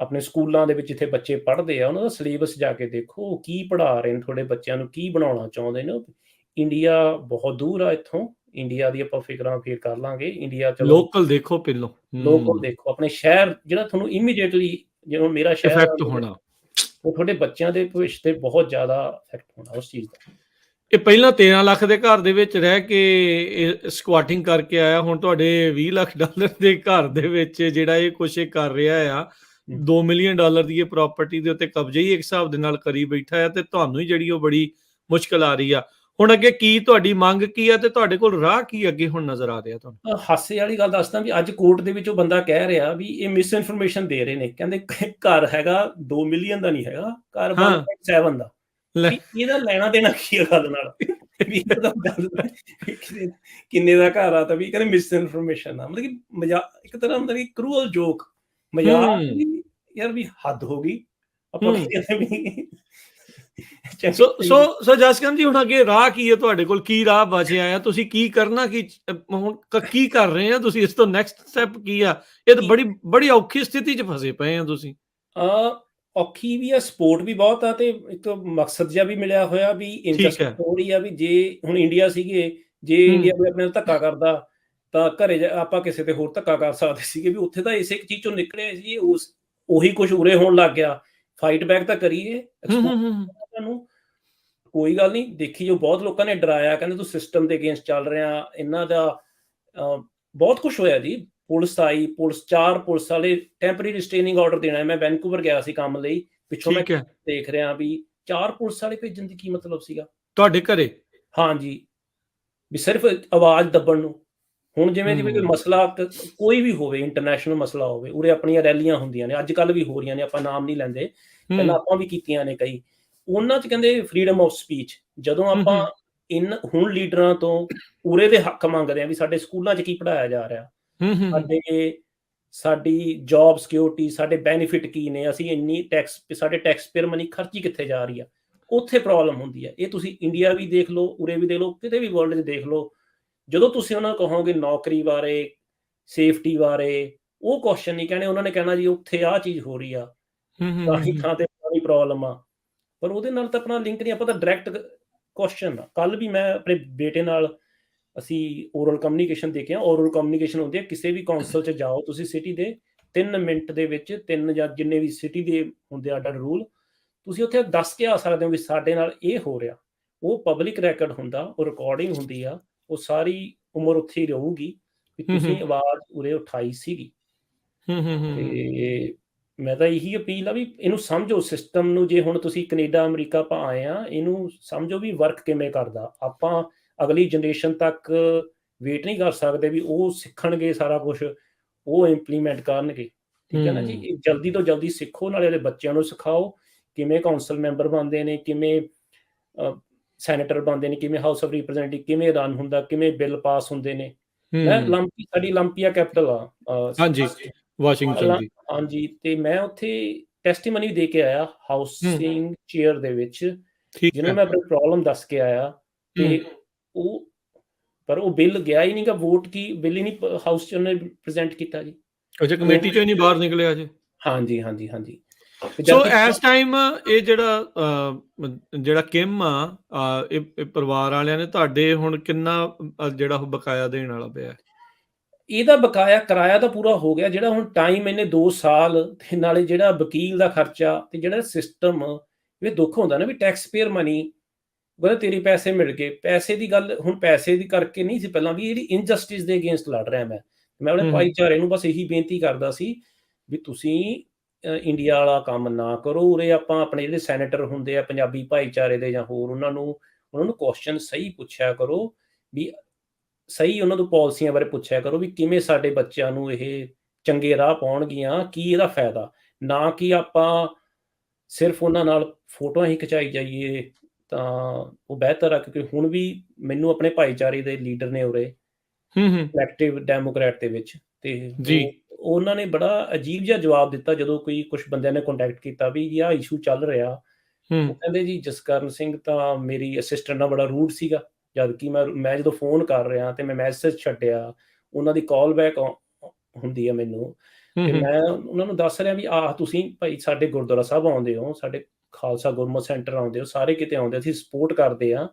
ਆਪਣੇ ਸਕੂਲਾਂ ਦੇ ਵਿੱਚ ਜਿੱਥੇ ਬੱਚੇ ਪੜ੍ਹਦੇ ਆ, ਉਹਨਾਂ ਦਾ ਸਿਲੇਬਸ ਜਾ ਕੇ ਦੇਖੋ, ਕੀ ਪੜ੍ਹਾ ਰਹੇ ਨੇ ਤੁਹਾਡੇ ਬੱਚਿਆਂ ਨੂੰ, ਕੀ ਬਣਾਉਣਾ ਚਾਹੁੰਦੇ ਨੇ। ਇੰਡੀਆ ਬਹੁਤ ਦੂਰ ਆ ਇੱਥੋਂ, ਇੰਡੀਆ ਦੀ ਆਪਾਂ ਫਿਕਰਾਂ ਫੇਰ ਕਰ ਲਾਂਗੇ। ਇੰਡੀਆ ਚਲੋ ਲੋਕਲ ਦੇਖੋ, ਪਹਿਲੋਂ ਲੋਕਲ ਦੇਖੋ, ਆਪਣੇ ਸ਼ਹਿਰ ਜਿਹੜਾ ਤੁਹਾਨੂੰ ਇਮੀਡੀਏਟਲੀ, ਜਿਵੇਂ ਮੇਰਾ ਸ਼ਹਿਰ ਇਫੈਕਟ ਹੋਣਾ, ਉਹ ਤੁਹਾਡੇ ਬੱਚਿਆਂ ਦੇ ਭਵਿੱਖ ਤੇ ਬਹੁਤ ਜ਼ਿਆਦਾ ਇਫੈਕਟ ਹੋਣਾ ਉਸ ਚੀਜ਼ ਦਾ। ਇਹ ਪਹਿਲਾਂ 13 ਲੱਖ ਦੇ ਘਰ ਦੇ ਵਿੱਚ ਰਹਿ ਕੇ ਸਕੁਆਟਿੰਗ ਕਰਕੇ ਆਇਆ, ਹੁਣ ਤੁਹਾਡੇ $20 ਲੱਖ ਦੇ ਘਰ ਦੇ ਵਿੱਚ ਜਿਹੜਾ ਇਹ ਕੁਛ ਕਰ ਰਿਹਾ ਆ, $2 ਮਿਲੀਅਨ ਦੀ ਇਹ ਪ੍ਰਾਪਰਟੀ ਦੇ ਉੱਤੇ ਕਬਜ਼ਾ ਹੀ ਇੱਕ ਹਿਸਾਬ ਦੇ ਨਾਲ ਕਰੀ ਬੈਠਾ ਆ, ਤੇ ਤੁਹਾਨੂੰ ਹੀ ਜਿਹੜੀ ਉਹ ਬੜੀ ਮੁਸ਼ਕਲ ਆ ਰਹੀ ਆ। ਹੁਣ ਅੱਗੇ ਕੀ ਤੁਹਾਡੀ ਮੰਗ ਕੀ ਆ, ਤੇ ਤੁਹਾਡੇ ਕੋਲ ਰਾਹ ਕੀ ਅੱਗੇ ਹੁਣ ਨਜ਼ਰ ਆ ਰਿਹਾ ਤੁਹਾਨੂੰ? ਹਾਸੇ ਵਾਲੀ ਗੱਲ ਦੱਸਦਾ ਵੀ ਅੱਜ ਕੋਰਟ ਦੇ ਵਿੱਚ ਉਹ ਬੰਦਾ ਕਹਿ ਰਿਹਾ ਵੀ ਇਹ ਮਿਸ ਇਨਫੋਰਮੇਸ਼ਨ ਦੇ ਰਹੇ ਨੇ। ਕਹਿੰਦੇ ਘਰ ਹੈਗਾ 2 ਮਿਲੀਅਨ ਦਾ ਨਹੀਂ ਹੈਗਾ, ਘਰ 1.7 ਦਾ। ਇਹਦਾ ਲੈਣਾ ਦੇਣਾ ਕੀ ਹੈ ਗੱਲ ਨਾਲ? ਕਿੰਨੇ ਦਾ ਘਰ ਆ, ਤਾਂ ਵੀ ਕਹਿੰਦੇ ਮਿਸ ਇਨਫੋਰਮੇਸ਼ਨ ਆ। ਮਤਲਬ ਕਿ ਮਜ਼ਾਕ, ਇੱਕ ਤਰ੍ਹਾਂ ਮਤਲਬ ਕਿ ਕਰੂਅਲ ਜੋਕ, ਮਜ਼ਾਕ ਯਾਰ, ਵੀ ਹੱਦ ਹੋ ਗਈ ਆਪਾਂ। ਸੋ ਜਸਕਰਨ ਜੀ, ਹੁਣ ਅੱਗੇ ਰਾਹ ਕੀ ਹੈ ਤੁਹਾਡੇ ਕੋਲ? ਕੀ ਰਾਹ ਬਚਿਆ ਆ? ਤੁਸੀਂ ਕੀ ਕਰਨਾ, ਹੁਣ ਕੀ ਕਰ ਰਹੇ ਆ ਤੁਸੀਂ? ਇਸ ਤੋਂ ਨੈਕਸਟ ਸਟੈਪ ਕੀ ਆ? ਇਹ ਤਾਂ ਬੜੀ ਔਖੀ ਸਥਿਤੀ 'ਚ ਫਸੇ ਪਏ ਆ ਤੁਸੀਂ। ਔਖੀ ਵੀ ਆ, ਸਪੋਰਟ ਵੀ ਬਹੁਤ ਆ, ਤੇ ਇੱਕ ਮਕਸਦ ਜਿਹਾ ਵੀ ਮਿਲਿਆ ਹੋਇਆ ਵੀ ਇੰਟਰਸਟ ਹੋ ਰਹੀ ਆ ਵੀ ਜੇ ਹੁਣ ਇੰਡੀਆ ਸੀਗੇ, ਜੇ ਇੰਡੀਆ ਕੋਈ ਆਪਣੇ ਨਾਲ ਧੱਕਾ ਕਰਦਾ ਤਾਂ ਘਰੇ ਆਪਾਂ ਕਿਸੇ ਤੇ ਹੋਰ ਧੱਕਾ ਕਰ ਸਕਦੇ ਸੀਗੇ। ਵੀ ਉੱਥੇ ਤਾਂ ਇਸੇ ਇੱਕ ਚੀਜ਼ ਚੋਂ ਨਿਕਲਿਆ ਸੀ, ਉਹੀ ਕੁਛ ਉਰੇ ਹੋਣ ਲੱਗ ਗਿਆ। ਫਾਈਟ ਬੈਕ ਤਾਂ ਕਰੀਏ, ਨੂੰ ਕੋਈ ਗੱਲ ਨਹੀਂ। ਦੇਖੀ ਜੋ ਬਹੁਤ ਲੋਕਾਂ ਨੇ ਡਰਾਇਆ, ਕਹਿੰਦੇ ਤੂੰ ਸਿਸਟਮ ਦੇ ਅਗੇਂਸਟ ਚੱਲ ਰਿਹਾ, ਇਹਨਾਂ ਦਾ ਬਹੁਤ ਕੁਛ ਹੋਇਆ ਜੀ। ਪੁਲਿਸ ਆਈ, ਚਾਰ ਪੁਲਿਸ ਵਾਲੇ ਟੈਂਪਰੇਰੀ ਰਿਸਟੇਨਿੰਗ ਆਰਡਰ ਦੇਣਾ। ਮੈਂ ਵੈਨਕੂਵਰ ਗਿਆ ਸੀ ਕੰਮ ਲਈ, ਪਿੱਛੋਂ ਮੈਂ ਦੇਖ ਰਿਹਾ ਵੀ 4 ਪੁਲਿਸ ਵਾਲੇ ਭੇਜਣ ਦੀ ਕੀ ਮਤਲਬ ਸੀਗਾ ਤੁਹਾਡੇ ਘਰੇ? ਹਾਂਜੀ, ਵੀ ਸਿਰਫ ਆਵਾਜ਼ ਦੱਬਣ ਨੂੰ। ਹੁਣ ਜਿਵੇਂ ਕੋਈ ਮਸਲਾ ਕੋਈ ਵੀ ਹੋਵੇ, ਇੰਟਰਨੈਸ਼ਨਲ ਮਸਲਾ ਹੋਵੇ, ਉਰੇ ਆਪਣੀਆਂ ਰੈਲੀਆਂ ਹੁੰਦੀਆਂ ਨੇ, ਅੱਜ ਕੱਲ੍ਹ ਵੀ ਹੋ ਰਹੀਆਂ ਨੇ, ਆਪਾਂ ਨਾਮ ਨਹੀਂ ਲੈਂਦੇ, ਪਹਿਲਾਂ ਆਪਾਂ ਵੀ ਕੀਤੀਆਂ ਨੇ ਕਈ। ਉਹਨਾਂ 'ਚ ਕਹਿੰਦੇ ਫਰੀडम ਆਫ ਸਪੀਚ। ਜਦੋਂ ਆਪਾਂ ਹੁਣ ਲੀਡਰਾਂ ਤੋਂ ਉਰੇ ਦੇ ਹੱਕ ਮੰਗਦੇ ਆ ਵੀ ਸਾਡੇ ਸਕੂਲਾਂ 'ਚ ਕੀ ਪੜ੍ਹਾਇਆ ਜਾ ਰਿਹਾ, ਸਾਡੀ ਜੌਬ ਸਿਕਿਉਰਿਟੀ, ਸਾਡੇ ਬੈਨੀਫਿਟ ਕੀ ਨੇ, ਅਸੀਂ ਇੰਨੀ ਸਾਡੇ ਟੈਕਸ ਪੇਅਰ ਮਨੀ ਖਰਚੀ ਕਿੱਥੇ ਜਾ ਰਹੀ ਆ, ਉੱਥੇ ਪ੍ਰੋਬਲਮ ਹੁੰਦੀ ਹੈ। ਇਹ ਤੁਸੀਂ ਇੰਡੀਆ ਵੀ ਦੇਖ ਲਓ, ਉਰੇ ਵੀ ਦੇਖ ਲਓ, ਕਿਤੇ ਵੀ ਵਰਲਡ 'ਚ ਦੇਖ ਲਓ, ਜਦੋਂ ਤੁਸੀਂ ਉਹਨਾਂ ਨੂੰ ਕਹੋਗੇ ਨੌਕਰੀ ਬਾਰੇ, ਸੇਫਟੀ ਬਾਰੇ, ਉਹ ਕੁਐਸਚਨ ਨਹੀਂ ਕਹਿਣੇ, ਉਹਨਾਂ ਨੇ ਕਹਿਣਾ ਜੀ ਉੱਥੇ ਆਹ ਚੀਜ਼ ਹੋ ਰਹੀ ਆ, ਫਲਾਣੀ ਥਾਂ ਤੇ ਫਲਾਣੀ ਪ੍ਰੋਬਲਮ ਆ, ਪਰ ਉਹਦੇ ਨਾਲ ਤਾਂ ਆਪਣਾ ਲਿੰਕ ਨਹੀਂ। ਆਪਾਂ ਤਾਂ ਡਾਇਰੈਕਟ ਕੁਐਸਚਨ ਆ। ਕੱਲ ਵੀ ਮੈਂ ਆਪਣੇ ਬੇਟੇ ਨਾਲ ਅਸੀਂ ਓਰਲ ਕਮਿਊਨੀਕੇਸ਼ਨ ਦੇਖਿਆ। ਓਰਲ ਕਮਿਊਨੀਕੇਸ਼ਨ ਹੁੰਦੀ ਹੈ, ਕਿਸੇ ਵੀ ਕੌਂਸਲ 'ਚ ਜਾਓ ਤੁਸੀਂ ਸਿਟੀ ਦੇ, 3 ਮਿੰਟ ਦੇ ਵਿੱਚ 3 ਜਾਂ ਜਿੰਨੇ ਵੀ ਸਿਟੀ ਦੇ ਹੁੰਦੇ ਆ ਅੱਡ ਰੂਲ, ਤੁਸੀਂ ਉੱਥੇ ਦੱਸ ਕੇ ਆ ਸਕਦੇ ਹੋ ਵੀ ਸਾਡੇ ਨਾਲ ਇਹ ਹੋ ਰਿਹਾ। ਉਹ ਪਬਲਿਕ ਰੈਕਡ ਹੁੰਦਾ, ਉਹ ਰਿਕਾਰਡਿੰਗ ਹੁੰਦੀ ਆ, ਉਹ ਸਾਰੀ ਉਮਰ ਉੱਥੇ ਹੀ ਰਹੂਗੀ ਵੀ ਤੁਸੀਂ ਆਵਾਜ਼ ਉਰੇ ਉਠਾਈ ਸੀਗੀ। ਤੇ ਮੈਂ ਤਾਂ ਇਹੀ ਅਪੀਲ ਆ ਵੀ ਇਹਨੂੰ ਸਮਝੋ ਸਿਸਟਮ ਨੂੰ। ਜੇ ਹੁਣ ਤੁਸੀਂ ਕੈਨੇਡਾ ਅਮਰੀਕਾ ਆਪਾਂ ਆਏ ਆ, ਇਹਨੂੰ ਸਮਝੋ ਵੀ ਵਰਕ ਕਿਵੇਂ ਕਰਦਾ। ਆਪਾਂ ਅਗਲੀ ਜਨਰੇਸ਼ਨ ਤੱਕ ਵੇਟ ਨਹੀਂ ਕਰ ਸਕਦੇ ਵੀ ਉਹ ਸਿੱਖਣਗੇ ਸਾਰਾ ਕੁਝ, ਉਹ ਇੰਪਲੀਮੈਂਟ ਕਰਨਗੇ। ਠੀਕ ਹੈ ਨਾ ਜੀ, ਇਹ ਜਲਦੀ ਤੋਂ ਜਲਦੀ ਸਿੱਖੋ, ਨਾਲੇ ਉਹਦੇ ਬੱਚਿਆਂ ਨੂੰ ਸਿਖਾਓ ਕਿਵੇਂ ਕੌਂਸਲ ਮੈਂਬਰ ਬਣਦੇ ਨੇ, ਕਿਵੇਂ ਸੈਨੇਟਰ ਬਣਦੇ ਨੇ, ਕਿਵੇਂ ਹਾਊਸ ਆਫ ਰਿਪਰੈਜ਼ੈਂਟੇਟਿਵ ਕਿਵੇਂ ਰਨ ਹੁੰਦਾ, ਕਿਵੇਂ ਬਿੱਲ ਪਾਸ ਹੁੰਦੇ ਨੇ। ਮੈਂ ਸਾਡੀ ਓਲੰਪੀਆ ਕੈਪੀਟਲ ਆ ਹਾਂਜੀ, ਵਾਸ਼ਿੰਗਟਨ ਦੀ। ਹਾਂਜੀ, ਤੇ ਮੈਂ ਉੱਥੇ ਟੈਸਟੀਮਨੀ ਦੇ ਕੇ ਆਇਆ ਹਾਊਸਿੰਗ ਚੇਅਰ ਦੇ ਵਿੱਚ, ਜਿਹਨੂੰ ਮੈਂ ਆਪਣੀ ਪ੍ਰੋਬਲਮ ਦੱਸ ਕੇ ਆਇਆ। ਤੇ ਉਹ ਬਿੱਲ ਗਿਆ ਹੀ ਨਹੀਂਗਾ, ਵੋਟ ਕੀ ਬਿੱਲ ਹੀ ਨਹੀਂ ਹਾਊਸ 'ਚ ਉਹਨੇ ਪ੍ਰੈਜ਼ੈਂਟ ਕੀਤਾ ਜੀ। ਅੱਛਾ, ਕਮੇਟੀ 'ਚੋਂ ਹੀ ਨਹੀਂ ਬਾਹਰ ਨਿਕਲਿਆ ਜੀ। ਹਾਂਜੀ ਹਾਂਜੀ ਹਾਂਜੀ। ਸੋ ਇਸ ਟਾਈਮ ਇਹ ਜਿਹੜਾ ਕਿਮ ਆ, ਇਹ ਪਰਿਵਾਰ ਵਾਲਿਆਂ ਨੇ ਤੁਹਾਡੇ ਹੁਣ ਕਿੰਨਾ ਜਿਹੜਾ ਉਹ ਬਕਾਇਆ ਦੇਣ ਵਾਲਾ ਪਿਆ? ਇਹਦਾ ਬਕਾਇਆ ਕਿਰਾਇਆ ਤਾਂ ਪੂਰਾ ਹੋ ਗਿਆ। ਜਿਹੜਾ ਹੁਣ ਟਾਈਮ ਇਹਨੇ 2 ਸਾਲ, ਤੇ ਨਾਲੇ ਜਿਹੜਾ ਵਕੀਲ ਦਾ ਖਰਚਾ, ਤੇ ਜਿਹੜਾ ਸਿਸਟਮ, ਇਹ ਦੁੱਖ ਹੁੰਦਾ ਨਾ ਵੀ ਟੈਕਸ ਪੇਅਰ ਮਨੀ, ਕਹਿੰਦਾ ਤੇਰੇ ਪੈਸੇ ਮਿਲ ਗਏ। ਪੈਸੇ ਦੀ ਗੱਲ ਹੁਣ ਪੈਸੇ ਦੀ ਕਰਕੇ ਨਹੀਂ ਸੀ ਪਹਿਲਾਂ, ਵੀ ਜਿਹੜੀ ਇਨਜਸਟਿਸ ਦੇ ਅਗੇਂਸਟ ਲੜ ਰਿਹਾ ਮੈਂ ਆਪਣੇ ਭਾਈਚਾਰੇ ਨੂੰ ਬਸ ਇਹੀ ਬੇਨਤੀ ਕਰਦਾ ਸੀ ਵੀ ਤੁਸੀਂ ਇੰਡੀਆ ਵਾਲਾ ਕੰਮ ਨਾ ਕਰੋ। ਉਰੇ ਆਪਾਂ ਆਪਣੇ ਜਿਹੜੇ ਸੈਨੇਟਰ ਹੁੰਦੇ ਆ ਪੰਜਾਬੀ ਭਾਈਚਾਰੇ ਦੇ ਜਾਂ ਹੋਰ, ਉਹਨਾਂ ਨੂੰ ਕੁਐਸਚਨ ਸਹੀ ਪੁੱਛਿਆ ਕਰੋ, ਵੀ ਸਹੀ ਉਹਨਾਂ ਤੋਂ ਪਾਲਿਸੀਆਂ ਬਾਰੇ ਪੁੱਛਿਆ ਕਰੋ ਵੀ ਕਿਵੇਂ ਸਾਡੇ ਬੱਚਿਆਂ ਨੂੰ ਇਹ ਚੰਗੇ ਰਾਹ ਪਾਉਣਗੀਆਂ, ਕੀ ਇਹਦਾ ਫਾਇਦਾ। ਨਾ ਕਿ ਆਪਾਂ ਸਿਰਫ ਉਹਨਾਂ ਨਾਲ ਫੋਟੋਆਂ ਹੀ ਖਿਚਾਈ ਜਾਈਏ, ਤਾਂ ਉਹ ਬਿਹਤਰ ਆ। ਕਿਉਂਕਿ ਹੁਣ ਵੀ ਮੈਨੂੰ ਆਪਣੇ ਭਾਈਚਾਰੇ ਦੇ ਲੀਡਰ ਨੇ ਉਰੇ ਇਲੈਕਟਿਵ ਡੈਮੋਕ੍ਰੈਟ ਦੇ ਵਿੱਚ, ਤੇ ਉਹਨਾਂ ਨੇ ਬੜਾ ਅਜੀਬ ਜਿਹਾ ਜਵਾਬ ਦਿੱਤਾ ਜਦੋਂ ਕੁਝ ਬੰਦਿਆਂ ਨੇ ਕੰਟੈਕਟ ਕੀਤਾ ਵੀ ਆਹ ਇਸ਼ੂ ਚੱਲ ਰਿਹਾ। ਉਹ ਕਹਿੰਦੇ ਜੀ ਜਸਕਰਨ ਸਿੰਘ ਤਾਂ ਮੇਰੀ ਅਸਿਸਟੈਂਟ ਨਾਲ ਬੜਾ ਰੂਡ ਸੀਗਾ, ਜਦ ਕਿ ਮੈਂ ਜਦੋਂ ਫੋਨ ਕਰ ਰਿਹਾ ਤੇ ਮੈਂ ਮੈਸੇਜ ਛੱਡਿਆ, ਉਹਨਾਂ ਦੀ ਕਾਲ ਬੈਕ ਹੁੰਦੀ ਹੈ ਮੈਨੂੰ, ਤੇ ਮੈਂ ਉਹਨਾਂ ਨੂੰ ਦੱਸ ਰਿਹਾ ਵੀ ਤੁਸੀਂ ਭਾਈ ਸਾਡੇ ਗੁਰਦੁਆਰਾ ਸਾਹਿਬ ਆਉਂਦੇ ਹੋ, ਸਾਡੇ ਖਾਲਸਾ ਗੁਰਮਤਿ ਸੈਂਟਰ ਆਉਂਦੇ ਹੋ, ਸਾਰੇ ਕਿਤੇ ਆਉਂਦੇ, ਅਸੀਂ ਸਪੋਰਟ ਕਰਦੇ ਆ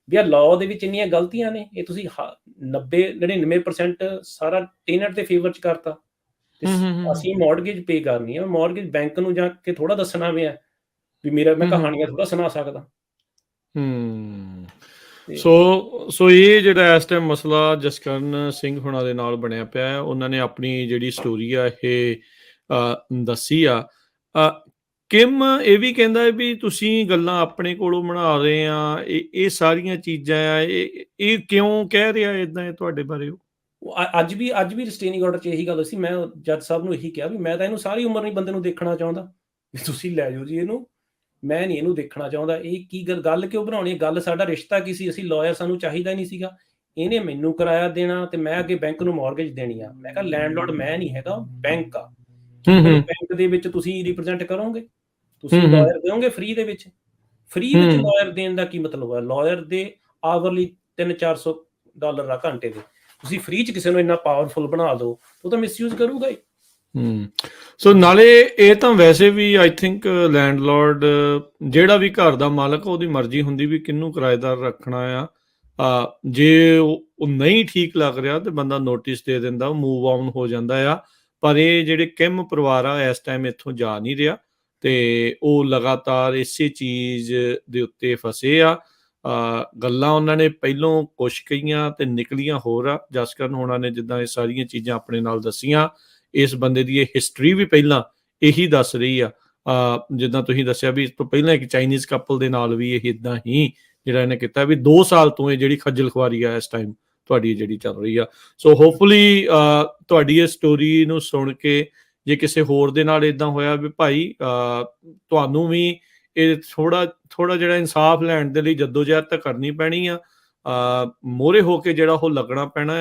ਵੀ ਆਹ ਲਾਅ ਦੇ ਵਿੱਚ ਇੰਨੀਆਂ ਗਲਤੀਆਂ ਨੇ, ਇਹ ਤੁਸੀਂ 99% ਸਾਰਾ ਟੈਨੈਂਟ ਦੇ ਫੇਵਰ 'ਚ ਕਰਤਾ। ਤੇ ਅਸੀਂ ਮੌਰਗੇਜ ਪੇ ਕਰਨੀ ਆ, ਮੌਰਗੇਜ ਬੈਂਕ ਨੂੰ ਜਾ ਕੇ ਥੋੜਾ ਦੱਸਣਾ ਪਿਆ ਵੀ ਮੈਂ ਕਹਾਣੀਆਂ ਥੋੜਾ ਸੁਣਾ ਸਕਦਾ। ਸੋ ਇਹ ਜਿਹੜਾ ਇਸ ਟਾਈਮ ਮਸਲਾ ਜਸਕਰਨ ਸਿੰਘ ਹੁਣਾਂ ਦੇ ਨਾਲ ਬਣਿਆ ਪਿਆ, ਉਹਨਾਂ ਨੇ ਆਪਣੀ ਜਿਹੜੀ ਸਟੋਰੀ ਆ ਇਹ ਦੱਸੀ ਆ। ਕਿਮ ਇਹ ਵੀ ਕਹਿੰਦਾ ਹੈ ਵੀ ਤੁਸੀਂ ਗੱਲਾਂ ਆਪਣੇ ਕੋਲੋਂ ਬਣਾ ਰਹੇ ਆ, ਇਹ ਸਾਰੀਆਂ ਚੀਜ਼ਾਂ ਆ, ਇਹ ਕਿਉਂ ਕਹਿ ਰਿਹਾ ਇਦਾਂ ਹੈ ਤੁਹਾਡੇ ਬਾਰੇ? ਅੱਜ ਵੀ ਰਿਸਟੇਨਿੰਗ ਆਰਡਰ 'ਚ ਇਹੀ ਗੱਲ ਸੀ। ਮੈਂ ਜੱਜ ਸਾਹਿਬ ਨੂੰ ਇਹੀ ਕਿਹਾ ਵੀ ਮੈਂ ਤਾਂ ਇਹਨੂੰ ਸਾਰੀ ਉਮਰ ਨਹੀਂ ਬੰਦੇ ਨੂੰ ਦੇਖਣਾ ਚਾਹੁੰਦਾ, ਵੀ ਤੁਸੀਂ ਲੈ ਜਾਓ ਜੀ ਇਹਨੂੰ, ਮੈਂ ਨਹੀਂ ਇਹਨੂੰ ਦੇਖਣਾ ਚਾਹੁੰਦਾ। ਇਹ ਕੀ ਗੱਲ ਕਿਉਂ ਬਣਾਉਣੀ? ਗੱਲ ਸਾਡਾ ਰਿਸ਼ਤਾ ਕੀ ਸੀ? ਅਸੀਂ ਲਾਇਰ, ਸਾਨੂੰ ਚਾਹੀਦਾ ਹੀ ਨਹੀਂ ਸੀਗਾ। ਇਹਨੇ ਮੈਨੂੰ ਕਿਰਾਇਆ ਦੇਣਾ ਤੇ ਮੈਂ ਅੱਗੇ ਬੈਂਕ ਨੂੰ ਮੌਰਗੇਜ ਦੇਣੀ ਆ। ਮੈਂ ਕਿਹਾ ਲੈਂਡਲੋਰਡ ਮੈਂ ਨਹੀਂ ਹੈਗਾ, ਬੈਂਕ ਆ। ਬੈਂਕ ਦੇ ਵਿੱਚ ਤੁਸੀਂ ਰਿਪਰੈਜ਼ੈਂਟ ਕਰੋਗੇ, ਤੁਸੀਂ ਲਾਇਰ ਦਿਓਗੇ ਫ੍ਰੀ ਦੇ ਵਿੱਚ? ਫ੍ਰੀ ਵਿੱਚ ਲਾਇਰ ਦੇਣ ਦਾ ਕੀ ਮਤਲਬ ਹੈ? ਲਾਇਰ ਦੇ ਆਵਰਲੀ $300-400 ਆ ਘੰਟੇ ਦੇ, ਤੁਸੀਂ ਫ੍ਰੀ 'ਚ ਕਿਸੇ ਨੂੰ ਇੰਨਾ ਪਾਵਰਫੁਲ ਬਣਾ ਦਿਓ, ਉਹ ਤਾਂ ਮਿਸਯੂਜ਼ ਕਰੂਗਾ ਹੀ। ਸੋ ਨਾਲੇ ਇਹ ਤਾਂ ਵੈਸੇ ਵੀ ਆਈ ਥਿੰਕ ਲੈਂਡਲੋਰਡ ਜਿਹੜਾ ਵੀ ਘਰ ਦਾ ਮਾਲਕ, ਉਹਦੀ ਮਰਜ਼ੀ ਹੁੰਦੀ ਵੀ ਕਿਹਨੂੰ ਕਿਰਾਏਦਾਰ ਰੱਖਣਾ ਆ। ਜੇ ਉਹ ਨਹੀਂ ਠੀਕ ਲੱਗ ਰਿਹਾ ਤੇ ਬੰਦਾ ਨੋਟਿਸ ਦੇ ਦਿੰਦਾ, ਮੂਵ ਆਨ ਹੋ ਜਾਂਦਾ ਆ। ਪਰ ਇਹ ਜਿਹੜੇ ਕਿਮ ਪਰਿਵਾਰ ਆ ਇਸ ਟਾਈਮ ਇੱਥੋਂ ਜਾ ਨਹੀਂ ਰਿਹਾ, ਤੇ ਉਹ ਲਗਾਤਾਰ ਇਸੇ ਚੀਜ਼ ਦੇ ਉੱਤੇ ਫਸੇ ਆ। ਗੱਲਾਂ ਉਹਨਾਂ ਨੇ ਪਹਿਲੋਂ ਕੁਛ ਕਹੀਆਂ ਤੇ ਨਿਕਲੀਆਂ ਹੋਰ ਆ। ਜਸਕਰਨ ਹੋਣਾ ਨੇ ਜਿੱਦਾਂ ਇਹ ਸਾਰੀਆਂ ਚੀਜ਼ਾਂ ਆਪਣੇ ਨਾਲ ਦੱਸੀਆਂ, ਇਸ ਬੰਦੇ ਦੀ ਇਹ ਹਿਸਟਰੀ ਵੀ ਪਹਿਲਾਂ ਇਹੀ ਦੱਸ ਰਹੀ ਆ। ਜਿੱਦਾਂ ਤੁਸੀਂ ਦੱਸਿਆ ਵੀ ਇਸ ਤੋਂ ਪਹਿਲਾਂ ਇੱਕ ਚਾਈਨੀਜ਼ ਕਪਲ ਦੇ ਨਾਲ ਵੀ ਇਹ ਇੱਦਾਂ ਹੀ ਜਿਹੜਾ ਇਹਨੇ ਕੀਤਾ, ਵੀ 2 ਸਾਲ ਤੋਂ ਇਹ ਜਿਹੜੀ ਖੱਜਲ ਖੁਆਰੀ ਆ ਇਸ ਟਾਈਮ ਤੁਹਾਡੀ ਜਿਹੜੀ ਚੱਲ ਰਹੀ ਆ। ਸੋ ਹੋਪਫੁਲੀ ਤੁਹਾਡੀ ਇਹ ਸਟੋਰੀ ਨੂੰ ਸੁਣ ਕੇ ਜੇ ਕਿਸੇ ਹੋਰ ਦੇ ਨਾਲ ਇੱਦਾਂ ਹੋਇਆ ਵੀ ਭਾਈ ਤੁਹਾਨੂੰ ਵੀ ਇਹ ਥੋੜਾ ਜਿਹੜਾ ਇਨਸਾਫ ਲੈਣ ਦੇ ਲਈ ਜੱਦੋਜਹਿਦ ਤਾਂ ਕਰਨੀ ਪੈਣੀ ਆ। ਮੋਹਰੇ ਹੋ ਕੇ ਜਿਹੜਾ ਉਹ ਲੱਗਣਾ ਪੈਣਾ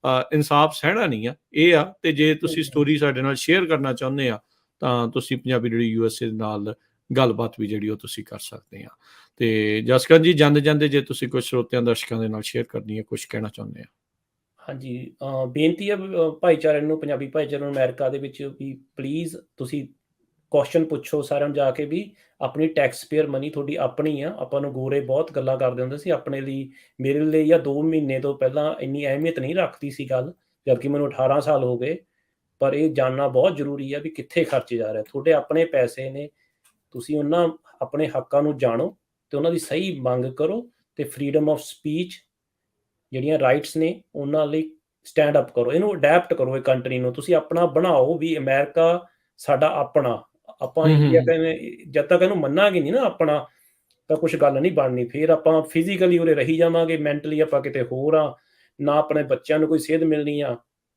ਆ, ਇਨਸਾਫ ਸਹਿਣਾ ਨਹੀਂ ਆ, ਇਹ ਆ। ਤੇ ਜੇ ਤੁਸੀਂ ਸਟੋਰੀ ਸਾਡੇ ਨਾਲ ਸ਼ੇਅਰ ਕਰਨਾ ਚਾਹੁੰਦੇ ਆ ਤਾਂ ਤੁਸੀਂ ਪੰਜਾਬੀ ਰੇਡੀਓ USA ਦੇ ਨਾਲ ਗੱਲਬਾਤ ਵੀ ਜਿਹੜੀ ਉਹ ਤੁਸੀਂ ਕਰ ਸਕਦੇ ਆ। ਤੇ ਜਸਕਰਨ ਜੀ, ਜਾਂਦੇ ਜਾਂਦੇ ਜੇ ਤੁਸੀਂ ਕੁਝ ਸਰੋਤਿਆਂ ਦਰਸ਼ਕਾਂ ਦੇ ਨਾਲ ਸ਼ੇਅਰ ਕਰਨੀ ਹੈ, ਕੁਝ ਕਹਿਣਾ ਚਾਹੁੰਦੇ ਆ? ਹਾਂਜੀ, ਬੇਨਤੀ ਹੈ ਭਾਈਚਾਰੇ ਨੂੰ, ਪੰਜਾਬੀ ਭਾਈਚਾਰੇ ਨੂੰ ਅਮਰੀਕਾ ਦੇ ਵਿੱਚ ਵੀ ਪਲੀਜ਼ ਤੁਸੀਂ ਕੁਐਸਚਨ ਪੁੱਛੋ ਸਾਰਿਆਂ ਨੂੰ ਜਾ ਕੇ ਵੀ ਆਪਣੀ ਟੈਕਸ ਪੇਅਰ ਮਨੀ ਤੁਹਾਡੀ ਆਪਣੀ ਆ। ਆਪਾਂ ਨੂੰ ਗੋਰੇ ਬਹੁਤ ਗੱਲਾਂ ਕਰਦੇ ਹੁੰਦੇ ਸੀ ਆਪਣੇ ਲਈ, ਮੇਰੇ ਲਈ ਜਾਂ 2 ਮਹੀਨੇ ਤੋਂ ਪਹਿਲਾਂ ਇੰਨੀ ਅਹਿਮੀਅਤ ਨਹੀਂ ਰੱਖਦੀ ਸੀ ਗੱਲ, ਜਦਕਿ ਮੈਨੂੰ 18 ਸਾਲ ਹੋ ਗਏ। ਪਰ ਇਹ ਜਾਣਨਾ ਬਹੁਤ ਜ਼ਰੂਰੀ ਆ ਵੀ ਕਿੱਥੇ ਖਰਚੇ ਜਾ ਰਹੇ। ਤੁਹਾਡੇ ਆਪਣੇ ਪੈਸੇ ਨੇ, ਤੁਸੀਂ ਉਹਨਾਂ ਆਪਣੇ ਹੱਕਾਂ ਨੂੰ ਜਾਣੋ ਤੇ ਉਹਨਾਂ ਦੀ ਸਹੀ ਮੰਗ ਕਰੋ ਤੇ ਫਰੀडम ਆਫ ਸਪੀਚ ਜਿਹੜੀਆਂ ਰਾਈਟਸ ਨੇ ਉਹਨਾਂ ਲਈ ਸਟੈਂਡ ਅਪ ਕਰੋ। ਇਹਨੂੰ ਅਡੈਪਟ ਕਰੋ, ਇਹ ਕੰਟਰੀ ਨੂੰ ਤੁਸੀਂ ਆਪਣਾ ਬਣਾਓ ਵੀ ਅਮਰੀਕਾ ਸਾਡਾ ਆਪਣਾ। ਆਪਾਂ ਇੰਡੀਆ ਕਹਿੰਦੇ ਜਦ ਤੱਕ ਇਹਨੂੰ ਮੰਨਾਂਗੇ ਨਹੀਂ ਨਾ ਆਪਣਾ, ਤਾਂ ਕੁਝ ਗੱਲ ਨਹੀਂ ਬਣਨੀ। ਫਿਰ ਆਪਾਂ ਫਿਜ਼ੀਕਲੀ ਉਰੇ ਰਹੀ ਜਾਵਾਂਗੇ, ਮੈਂਟਲੀ ਆਪਾਂ ਕਿਤੇ ਹੋਰ ਆ, ਨਾ ਆਪਣੇ ਬੱਚਿਆਂ ਨੂੰ ਕੋਈ ਸੇਧ ਮਿਲਣੀ ਆ।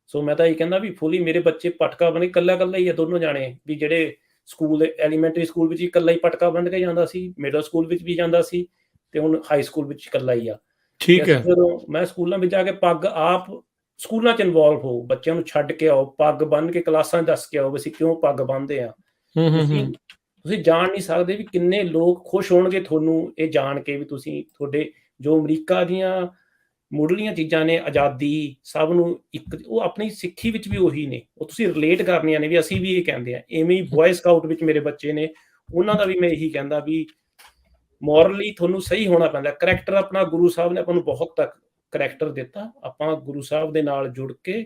ਸੋ ਮੈਂ ਤਾਂ ਇਹ ਕਹਿੰਦਾ ਵੀ ਫੁੱਲੀ ਮੇਰੇ ਬੱਚੇ ਪਟਕਾ ਬਣ ਕੇ ਇਕੱਲਾ ਹੀ ਆ, ਦੋਨੋਂ ਜਾਣੇ ਵੀ ਜਿਹੜੇ ਸਕੂਲ ਐਲੀਮੈਂਟਰੀ ਸਕੂਲ ਵਿੱਚ ਇਕੱਲਾ ਹੀ ਪਟਕਾ ਬਣ ਕੇ ਜਾਂਦਾ ਸੀ, ਮਿਡਲ ਸਕੂਲ ਵਿੱਚ ਵੀ ਜਾਂਦਾ ਸੀ ਤੇ ਹੁਣ ਹਾਈ ਸਕੂਲ ਵਿੱਚ ਇਕੱਲਾ ਹੀ ਆ। ਠੀਕ ਹੈ। ਜਦੋਂ ਮੈਂ ਸਕੂਲਾਂ ਵਿੱਚ ਜਾ ਕੇ ਪੱਗ ਆਪ ਸਕੂਲਾਂ 'ਚ ਇਨਵੋਲਵ ਹੋ, ਬੱਚਿਆਂ ਨੂੰ ਛੱਡ ਕੇ ਆਓ, ਪੱਗ ਬੰਨ੍ਹ ਕੇ ਕਲਾਸਾਂ 'ਚ ਦੱਸ ਕੇ ਆਓ ਵੀ ਅਸੀਂ ਕਿਉਂ ਪੱਗ ਬੰਨ੍ਹਦੇ ਆ। ਤੁਸੀਂ ਜਾਣ ਨਹੀਂ ਸਕਦੇ ਵੀ ਕਿੰਨੇ ਲੋਕ ਖੁਸ਼ ਹੋਣਗੇ ਤੁਹਾਨੂੰ ਇਹ ਜਾਣ ਕੇ ਵੀ ਤੁਸੀਂ, ਤੁਹਾਡੇ ਜੋ ਅਮਰੀਕਾ ਦੀਆਂ ਮੁੱਢਲੀਆਂ ਚੀਜ਼ਾਂ ਨੇ, ਆਜ਼ਾਦੀ, ਸਭ ਨੂੰ ਇੱਕ, ਉਹ ਆਪਣੀ ਸਿੱਖੀ ਵਿੱਚ ਵੀ ਉਹੀ ਨੇ, ਉਹ ਤੁਸੀਂ ਰਿਲੇਟ ਕਰਨੀਆਂ ਨੇ ਵੀ ਅਸੀਂ ਵੀ ਇਹ ਕਹਿੰਦੇ ਆ। ਐਵੇਂ ਹੀ ਬॉय ਸਕਾਊਟ ਵਿੱਚ ਮੇਰੇ ਬੱਚੇ ਨੇ, ਉਹਨਾਂ ਦਾ ਵੀ ਮੈਂ ਇਹੀ ਕਹਿੰਦਾ ਵੀ ਮੋਰਲੀ ਤੁਹਾਨੂੰ ਸਹੀ ਹੋਣਾ ਪੈਂਦਾ। ਕਰੈਕਟਰ ਆਪਣਾ ਗੁਰੂ ਸਾਹਿਬ ਨੇ ਆਪਾਂ ਨੂੰ ਬਹੁਤ ਤੱਕ ਕਰੈਕਟਰ ਦਿੱਤਾ, ਆਪਾਂ ਗੁਰੂ ਸਾਹਿਬ ਦੇ ਨਾਲ ਜੁੜ ਕੇ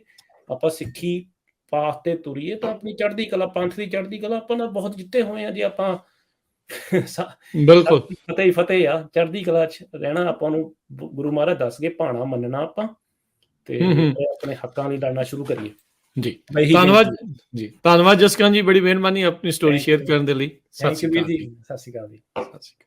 ਆਪਾਂ ਸਿੱਖੀ ਪਾਥ ਤੇ ਤੁਰੀਏ ਤਾਂ ਆਪਣੀ ਚੜ੍ਹਦੀ ਕਲਾ, ਪੰਥ ਦੀ ਚੜ੍ਹਦੀ ਕਲਾ ਆਪਾਂ ਤਾਂ ਬਹੁਤ ਜਿੱਤੇ ਹੋਏ ਆ। ਜੇ ਆਪਾਂ ਬਿਲਕੁਲ ਫਤਿਹ ਹੀ ਫਤਿਹ ਆ, ਚੜ੍ਹਦੀ ਕਲਾ 'ਚ ਰਹਿਣਾ ਆਪਾਂ ਨੂੰ ਗੁਰੂ ਮਹਾਰਾਜ ਦੱਸ ਗਏ, ਭਾਣਾ ਮੰਨਣਾ ਆਪਾਂ ਤੇ ਆਪਣੇ ਹੱਕਾਂ ਲਈ ਲੜਨਾ ਸ਼ੁਰੂ ਕਰੀਏ। ਜੀ ਧੰਨਵਾਦ ਜੀ, ਧੰਨਵਾਦ ਜਸਕਰਨ ਜੀ, ਬੜੀ ਮਿਹਰਬਾਨੀ ਆਪਣੀ ਸਟੋਰੀ ਸ਼ੇਅਰ ਕਰਨ ਦੇ ਲਈ। ਥੈਂਕ ਯੂ ਵੀਰ ਜੀ, ਸਤਿ ਸ਼੍ਰੀ ਅਕਾਲ ਜੀ।